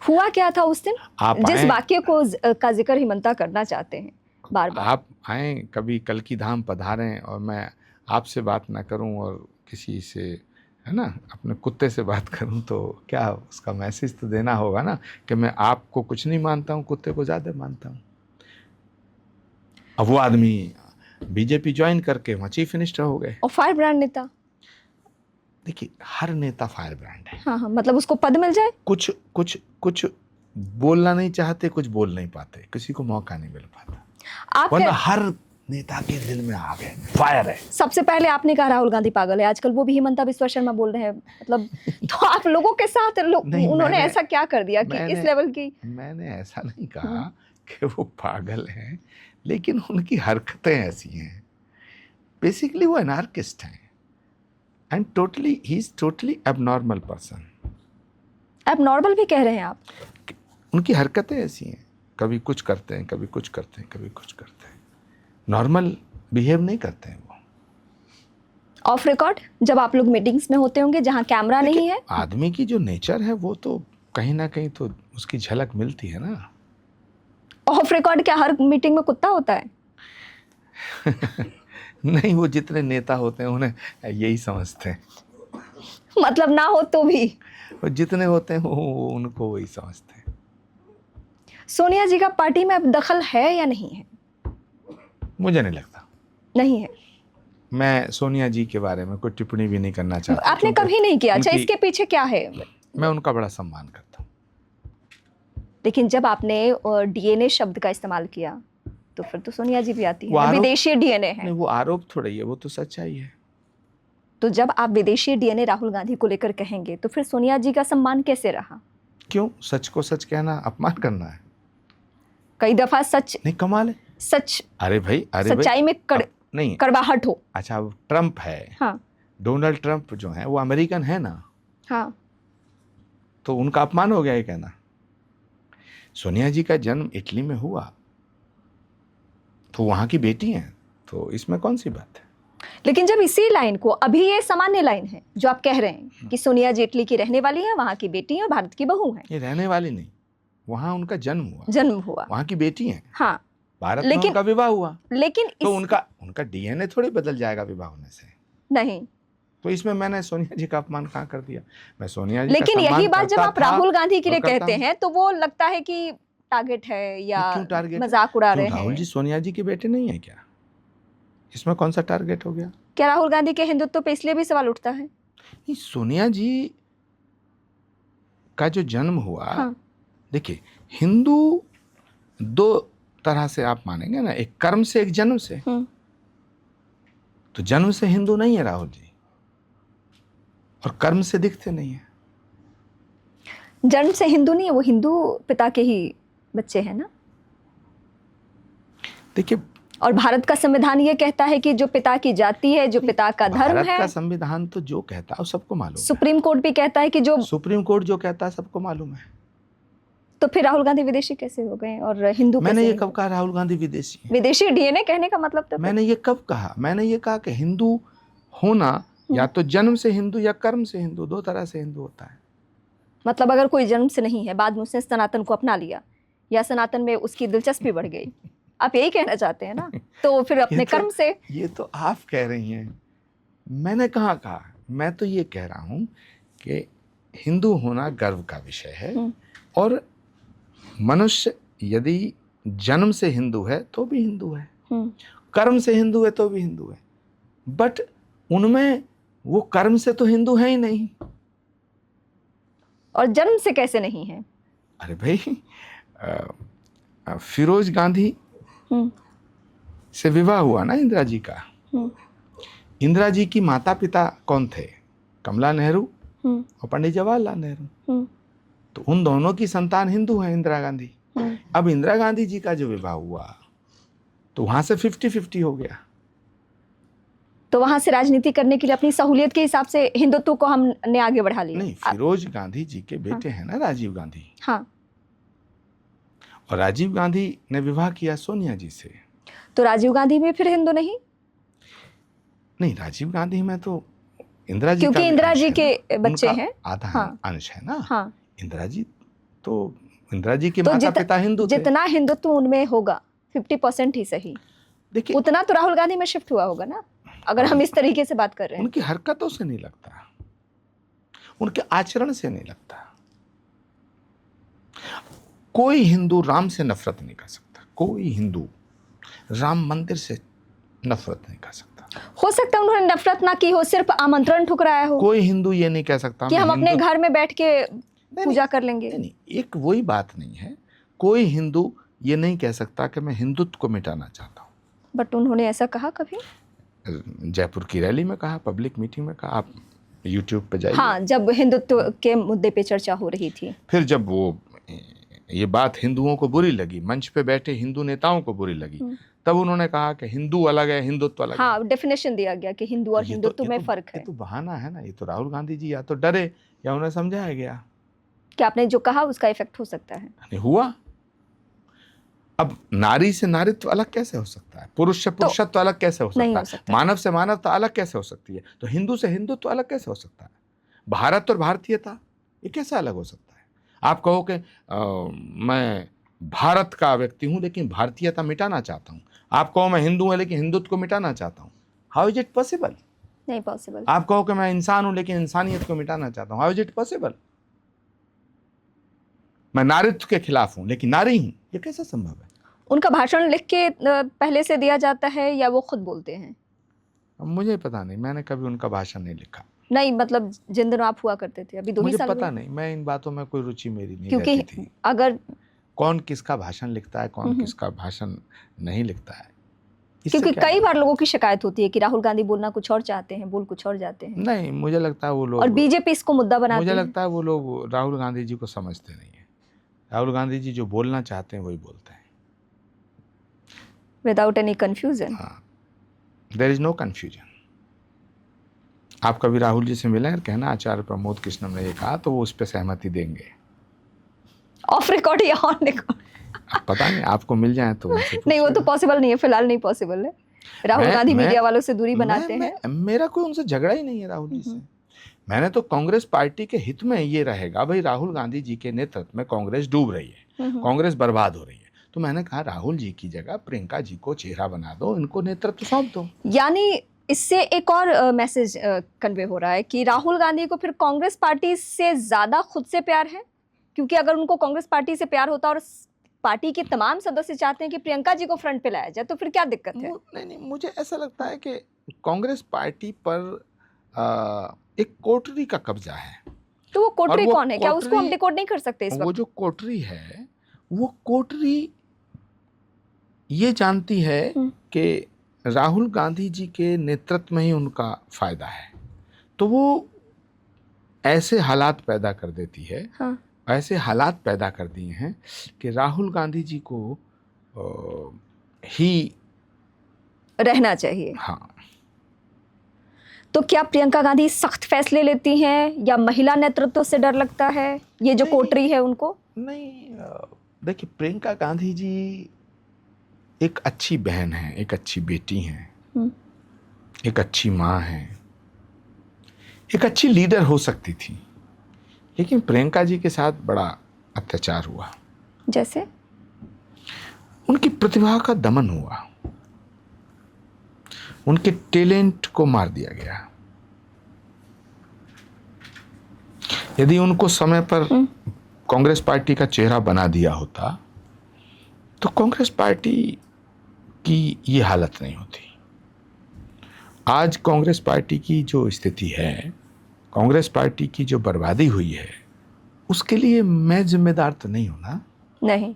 हुआ क्या था उस दिन जिस आएं, वाक्य को का जिक्र हेमंता करना चाहते हैं बार बार? आप आए कभी कल की धाम पधारें और मैं आपसे बात ना करूं और किसी से, है ना, अपने कुत्ते से बात करूं, तो क्या उसका मैसेज तो देना होगा ना कि मैं आपको कुछ नहीं मानता हूं, कुत्ते को ज़्यादा मानता हूं। अब वो आदमी बीजेपी ज्वाइन करके वहाँ चीफ मिनिस्टर हो गए और फायर ब्रांड नेता। देखिए, हर नेता फायर ब्रांड है। हाँ, मतलब उसको पद मिल जाए। कुछ बोलना नहीं चाहते, कुछ बोल नहीं पाते, किसी को मौका नहीं मिल पाता। वरना हर नेता के दिल में आ गए फायर है। सबसे पहले आपने कहा राहुल गांधी पागल है, आजकल वो भी हेमंता बिस्वा शर्मा बोल रहे हैं। मतलब तो आप लोगों के साथ उन्होंने ऐसा क्या कर दिया कि इस लेवल की? मैंने ऐसा नहीं कहा कि वो पागल हैं, लेकिन उनकी हरकतें ऐसी हैं। बेसिकली वो एनार्किस्ट हैं and totally he is totally abnormal person. Abnormal भी कह रहे हैं आप? उनकी हरकतें ऐसी हैं, कभी कुछ करते हैं, कभी कुछ करते हैं, कभी कुछ करते हैं। नॉर्मल बिहेव नहीं करते हैं वो। ऑफ रिकॉर्ड जब आप लोग मीटिंग्स में होते होंगे जहां कैमरा नहीं है, आदमी की जो नेचर है वो तो कहीं ना कहीं तो उसकी झलक मिलती है ना। ऑफ रिकॉर्ड क्या हर मीटिंग में कुत्ता होता है? नहीं, वो जितने नेता होते हैं उन्हें यही समझते हैं। मतलब ना हो तो भी वो जितने होते हैं वो उनको वही समझते हैं। सोनिया जी का पार्टी में अब दखल है या नहीं है? मुझे नहीं लगता। नहीं है। मैं सोनिया जी के बारे में कोई टिप्पणी भी नहीं करना चाहता। आपने कभी नहीं किया? अच्छा, इसके पीछे क्या है? मैं उनका बड़ा सम्मान करता हूँ। लेकिन जब आपने डीएनए शब्द का इस्तेमाल किया तो फिर तो सोनिया जी भी आती वो है, आरोप- विदेशी डीएनए है। नहीं, वो आरोप थोड़ा ही है, वो तो सच्चाई है। तो जब आप विदेशी डीएनए राहुल गांधी को लेकर कहेंगे तो फिर सोनिया जी का सम्मान कैसे रहा? क्यों? सच को सच कहना अपमान करना है? कई दफा सच नहीं, कमाल है। सच अरे भाई सच्चाई में नहीं, कड़वाहट हो। अच्छा, अब ट्रम्प है, हाँ डोनाल्ड ट्रम्प जो है वो अमेरिकन है ना, हाँ, तो उनका अपमान हो गया ये कहना। सोनिया जी का जन्म इटली में हुआ तो वहां की बेटी हैं, तो इसमें कौन सी बात है? लेकिन जब इसी लाइन को, अभी ये सामान्य लाइन है जो आप कह रहे हैं कि सोनिया जी इटली की रहने वाली है, वहां की बेटी है और भारत की बहू है। ये रहने वाली नहीं, वहां उनका जन्म हुआ, वहां की बेटी हैं, हाँ, भारत में उनका विवाह हुआ, लेकिन तो उनका डीएनए थोड़ी बदल जाएगा विवाह होने से। नहीं, तो इसमें मैंने सोनिया जी का अपमान कहाँ कर दिया? मैं सोनिया जी लेकिन का सम्मान यही बात जब करता आप था राहुल गांधी के लिए और करता कहते हूं। हैं तो वो लगता है कि टारगेट है या क्यों टारगेट? मजाक उड़ा रहे राहुल हैं। जी सोनिया जी के बेटे नहीं है क्या? इसमें कौन सा टारगेट हो गया? क्या राहुल गांधी के हिंदुत्व पे इसलिए भी सवाल उठता है? नहीं, सोनिया जी का जो जन्म हुआ, हाँ। देखिए, हिंदू दो तरह से आप मानेंगे ना, एक कर्म से, एक जन्म से। तो जन्म से हिंदू नहीं है राहुल जी, और कर्म से दिखते नहीं है। जन्म से हिंदू नहीं है, वो हिंदू पिता के ही बच्चे हैं ना। देखिए, और भारत का संविधान ये कहता है कि जो पिता की जाति है, जो पिता का धर्म भारत है, का संविधान तो जो कहता है वो सबको मालूम है। सुप्रीम कोर्ट भी कहता है कि जो, सुप्रीम कोर्ट जो कहता है सबको मालूम है। तो फिर राहुल गांधी विदेशी कैसे हो गए और हिंदू मैंने कैसे ये नहीं? कब कहा राहुल गांधी विदेशी है? विदेशी डीएनए कहने का मतलब तो मैंने ये कब कहा? मैंने ये कहा कि हिंदू होना या तो जन्म से हिंदू या कर्म से हिंदू, दो तरह से हिंदू होता है। मतलब अगर कोई जन्म से नहीं है, बाद में उसने सनातन को अपना लिया या सनातन में उसकी दिलचस्पी बढ़ गई, आप यही कहना चाहते हैं ना? तो फिर अपने कर्म से। ये तो आप कह रही हैं, मैंने कहाँ कहा? मैं तो ये कह रहा हूँ कि हिंदू होना गर्व का विषय है, और मनुष्य यदि जन्म से हिंदू है तो भी हिंदू है, कर्म से हिंदू है तो भी हिंदू है, बट उनमें वो कर्म से तो हिंदू है ही नहीं। और जन्म से कैसे नहीं है? अरे भाई, फिरोज गांधी से विवाह हुआ ना इंदिरा जी का। इंदिरा जी की माता पिता कौन थे? कमला नेहरू और पंडित जवाहरलाल नेहरू। तो उन दोनों की संतान हिंदू है, इंदिरा गांधी। अब इंदिरा गांधी जी का जो विवाह हुआ तो वहां से 50-50 हो गया। तो वहां से राजनीति करने के लिए अपनी सहूलियत के हिसाब से हिंदुत्व को हमने आगे बढ़ा लिया। नहीं, फिरोज गांधी जी के बेटे हैं ना राजीव गांधी। हाँ, और राजीव गांधी ने विवाह किया सोनिया जी से। तो राजीव गांधी में फिर हिंदू नहीं? नहीं, राजीव गांधी में तो इंदिरा जी, क्योंकि इंदिरा जी के बच्चे हैं, आधा हाँ, अंश है ना। हाँ, इंदिरा जी के तो माता पिता हिंदू थे। जितना हिंदुत्व उनमें होगा 50% ही सही, देखिए, उतना तो राहुल गांधी में शिफ्ट हुआ होगा ना, अगर हम इस तरीके से बात कर रहे हैं। उनकी हरकतों से नहीं लगता, उनके आचरण से नहीं लगता। कोई हिंदू राम से नफरत नहीं कर सकता, कोई हिंदू राम मंदिर से नफरत नहीं कर सकता। हो सकता है उन्होंने नफरत ना की हो, सिर्फ आमंत्रण ठुकराया हो कोई हिंदू ये नहीं कह सकता कि हम अपने घर में बैठ के पूजा कर लेंगे। नहीं, एक वही बात नहीं है। कोई हिंदू ये नहीं कह सकता कि मैं हिंदुत्व को मिटाना चाहता हूँ। बट उन्होंने ऐसा कहा कभी? जयपुर की रैली में कहा, पब्लिक मीटिंग में कहा, आप यूट्यूब पे जाइए। हाँ, जब हिंदुत्व के मुद्दे पे चर्चा हो रही थी। फिर जब वो ये बात हिंदुओं को बुरी लगी, मंच पे बैठे हिंदू नेताओं को बुरी लगी, तब उन्होंने कहा कि हिंदू अलग है, हिंदुत्व अलग है। हाँ, डेफिनेशन दिया गया कि हिंदू और हिंदुत्व में फर्क है। ये तो बहाना है ना। ये तो राहुल गांधी जी या तो डरे या उन्हें समझाया गया कि आपने जो कहा उसका इफेक्ट हो सकता है। नहीं हुआ। अब नारी से नारीत्व अलग कैसे हो सकता है? पुरुष से पुरुषत्व अलग कैसे हो सकता है? मानव से मानवता अलग कैसे हो सकती है? तो हिंदू से हिंदुत्व अलग कैसे हो सकता है? भारत और भारतीयता ये कैसे अलग हो सकता है? आप कहो कि मैं भारत का व्यक्ति हूं लेकिन भारतीयता मिटाना चाहता हूं। आप कहो मैं हिंदू हूं लेकिन हिंदुत्व को मिटाना चाहता हूं। How is it possible? नहीं पॉसिबल। आप कहो कि मैं इंसान हूं लेकिन इंसानियत को मिटाना चाहता हूं। How is it possible? मैं नारीत्व के खिलाफ हूं लेकिन नारी हूं, ये कैसा संभव है? उनका भाषण लिख के पहले से दिया जाता है या वो खुद बोलते हैं? मुझे पता नहीं, मैंने कभी उनका भाषण नहीं लिखा। नहीं, मतलब जिन दिनों आप हुआ करते थे, अभी 2 ही मुझे साल पता हुए। नहीं, मैं इन बातों में कोई रुचि मेरी नहीं क्योंकि रहती थी। अगर कौन किसका भाषण लिखता है, कौन किसका भाषण नहीं लिखता है। क्योंकि कई बार लोगों की शिकायत होती है कि राहुल गांधी बोलना कुछ और चाहते हैं, बोल कुछ और जाते हैं। नहीं, मुझे लगता है वो लोग, और बीजेपी इसको मुद्दा बनाती मुझे है। लगता है वो लोग राहुल गांधी जी को समझते नहीं है। राहुल गांधी जी जो बोलना चाहते हैं वही बोलते हैं, विदाउट एनी कंफ्यूजन। हाँ, देयर इज नो कंफ्यूजन। आप कभी राहुल जी से मिलें और कहना आचार्य प्रमोद कृष्णम ने ये कहा, तो वो उस पर सहमति देंगे, ऑफ रिकॉर्ड या ऑन रिकॉर्ड। पता नहीं, आपको मिल जाए तो उनसे नहीं, वो तो पूछिएगा। पॉसिबल नहीं है, फिलहाल नहीं पॉसिबल है। राहुल गांधी मीडिया वालों से दूरी बनाते हैं। मेरा कोई उनसे झगड़ा ही नहीं है राहुल जी से। मैंने तो कांग्रेस पार्टी के हित में ये रहेगा, भाई राहुल गांधी जी के नेतृत्व में कांग्रेस डूब रही है, कांग्रेस बर्बाद हो रही है, तो मैंने कहा राहुल जी की जगह प्रियंका जी को चेहरा बना दो, इनको नेतृत्व सौंप दो। यानी इससे एक और मैसेज कन्वे हो रहा है कि राहुल गांधी को फिर कांग्रेस पार्टी से ज्यादा खुद से प्यार है, क्योंकि अगर उनको कांग्रेस पार्टी से प्यार होता और पार्टी के तमाम सदस्य चाहते हैं कि प्रियंका जी को फ्रंट पे लाया जाए, तो फिर क्या दिक्कत है? नहीं, मुझे ऐसा लगता है कि कांग्रेस पार्टी पर एक कोटरी का कब्जा है। तो वो कोटरी कौन है? क्या उसको हम डिकोड नहीं कर सकते इस वक्त? वो जो कोटरी है, वो कोटरी ये जानती है कि राहुल गांधी जी के नेतृत्व में ही उनका फायदा है, तो वो ऐसे हालात पैदा कर देती है, हाँ। ऐसे हालात पैदा कर दिए हैं कि राहुल गांधी जी को ही रहना चाहिए। हाँ। तो क्या प्रियंका गांधी सख्त फैसले लेती हैं या महिला नेतृत्व से डर लगता है, ये जो कोटरी है उनको? नहीं, देखिए, प्रियंका गांधी जी एक अच्छी बहन है, एक अच्छी बेटी हैं, एक अच्छी माँ है, एक अच्छी लीडर हो सकती थी, लेकिन प्रियंका जी के साथ बड़ा अत्याचार हुआ। जैसे उनकी प्रतिभा का दमन हुआ, उनके टैलेंट को मार दिया गया। यदि उनको समय पर कांग्रेस पार्टी का चेहरा बना दिया होता तो कांग्रेस पार्टी की ये हालत नहीं होती। आज कांग्रेस पार्टी की जो स्थिति है, कांग्रेस पार्टी की जो बर्बादी हुई है, उसके लिए मैं जिम्मेदार तो नहीं हूं ना। नहीं,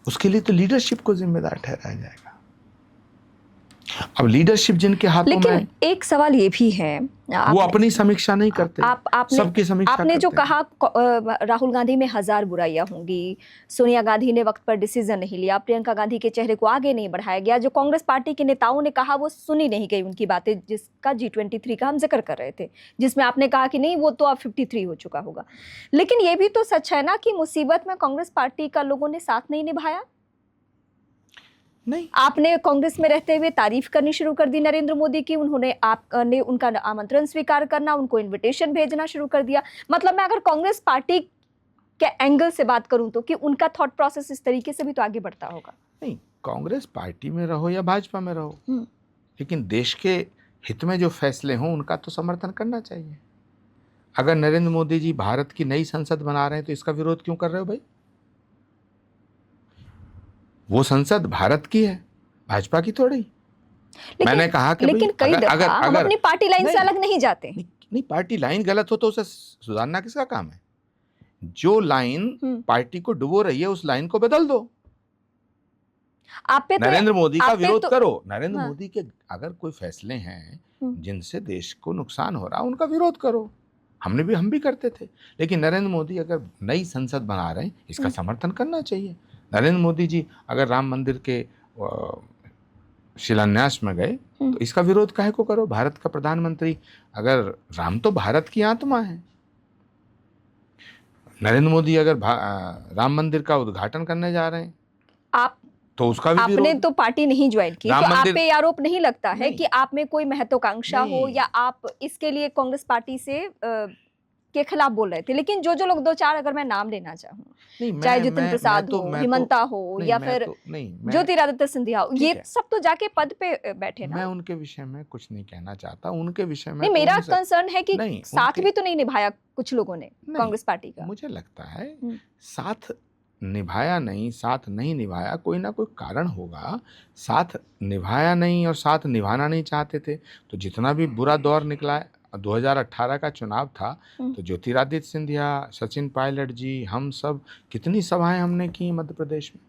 उसके लिए तो लीडरशिप को जिम्मेदार ठहराया जाएगा। अब लीडरशिप जिनके हाथों में, लेकिन एक सवाल ये भी है, वो अपनी समीक्षा नहीं करते, सबकी समीक्षा आपने जो करते कहा राहुल गांधी में 1000 बुराइयां होंगी, सोनिया गांधी ने वक्त पर डिसीजन नहीं लिया, प्रियंका गांधी के चेहरे को आगे नहीं बढ़ाया गया, जो कांग्रेस पार्टी के नेताओं ने कहा वो सुनी नहीं गई उनकी बातें, जिसका G23 का हम जिक्र कर रहे थे, जिसमें आपने कहा कि नहीं वो तो अब 53 हो चुका होगा। लेकिन ये भी तो सच है ना कि मुसीबत में कांग्रेस पार्टी का लोगों ने साथ नहीं निभाया। नहीं, आपने कांग्रेस में रहते हुए तारीफ करनी शुरू कर दी नरेंद्र मोदी की, उन्होंने आपने उनका आमंत्रण स्वीकार करना, उनको इनविटेशन भेजना शुरू कर दिया। मतलब मैं अगर कांग्रेस पार्टी के एंगल से बात करूं तो कि उनका थॉट प्रोसेस इस तरीके से भी तो आगे बढ़ता होगा। नहीं, कांग्रेस पार्टी में रहो या भाजपा में रहो, लेकिन देश के हित में जो फैसले हों उनका तो समर्थन करना चाहिए। अगर नरेंद्र मोदी जी भारत की नई संसद बना रहे हैं तो इसका विरोध क्यों कर रहे हो भाई? वो संसद भारत की है, भाजपा की थोड़ी। मैंने कहा कि लेकिन कई दफा हम अपनी पार्टी लाइन से अलग नहीं जाते। नहीं, पार्टी लाइन गलत हो तो उसे सुधारना किसका काम है? जो लाइन पार्टी को डुबो रही है उस लाइन को बदल दो। आप पे नरेंद्र मोदी का विरोध करो। नरेंद्र हाँ। मोदी के अगर कोई फैसले हैं जिनसे देश को नुकसान हो रहा, उनका विरोध करो। हम भी करते थे, लेकिन नरेंद्र मोदी अगर नई संसद बना रहे हैं, इसका समर्थन करना चाहिए। नरेंद्र मोदी जी अगर राम मंदिर के शिलान्यास में गए तो इसका विरोध काहे को करो? भारत का प्रधानमंत्री, अगर राम तो भारत की आत्मा है, नरेंद्र मोदी अगर राम मंदिर का उद्घाटन करने जा रहे हैं आप तो उसका भी आपने तो पार्टी नहीं ज्वाइन की, तो आप पे आरोप नहीं लगता है कि आप में कोई महत्वाकांक्षा हो या आप इसके लिए कांग्रेस पार्टी से के खिलाफ बोल रहे थे। लेकिन जो लोग 2-4 अगर मैं नाम लेना चाहूँ, चाहे जितिन प्रसाद हो, हिमंता हो या फिर ज्योतिरादित्य सिंधिया हो, ये सब तो जाके पद पे बैठे ना। मैं उनके विषय में कुछ नहीं कहना चाहता। उनके विषय में नहीं, मेरा कंसर्न है कि साथ भी तो नहीं निभाया कुछ लोगों ने कांग्रेस पार्टी का। मुझे लगता है साथ निभाया नहीं, साथ नहीं निभाया, कोई ना कोई कारण होगा। साथ निभाया नहीं और साथ निभाना नहीं चाहते थे, तो जितना भी बुरा दौर निकला है, 2018 का चुनाव था तो ज्योतिरादित्य सिंधिया, सचिन पायलट जी, हम सब कितनी सभाएं हमने की मध्य प्रदेश में।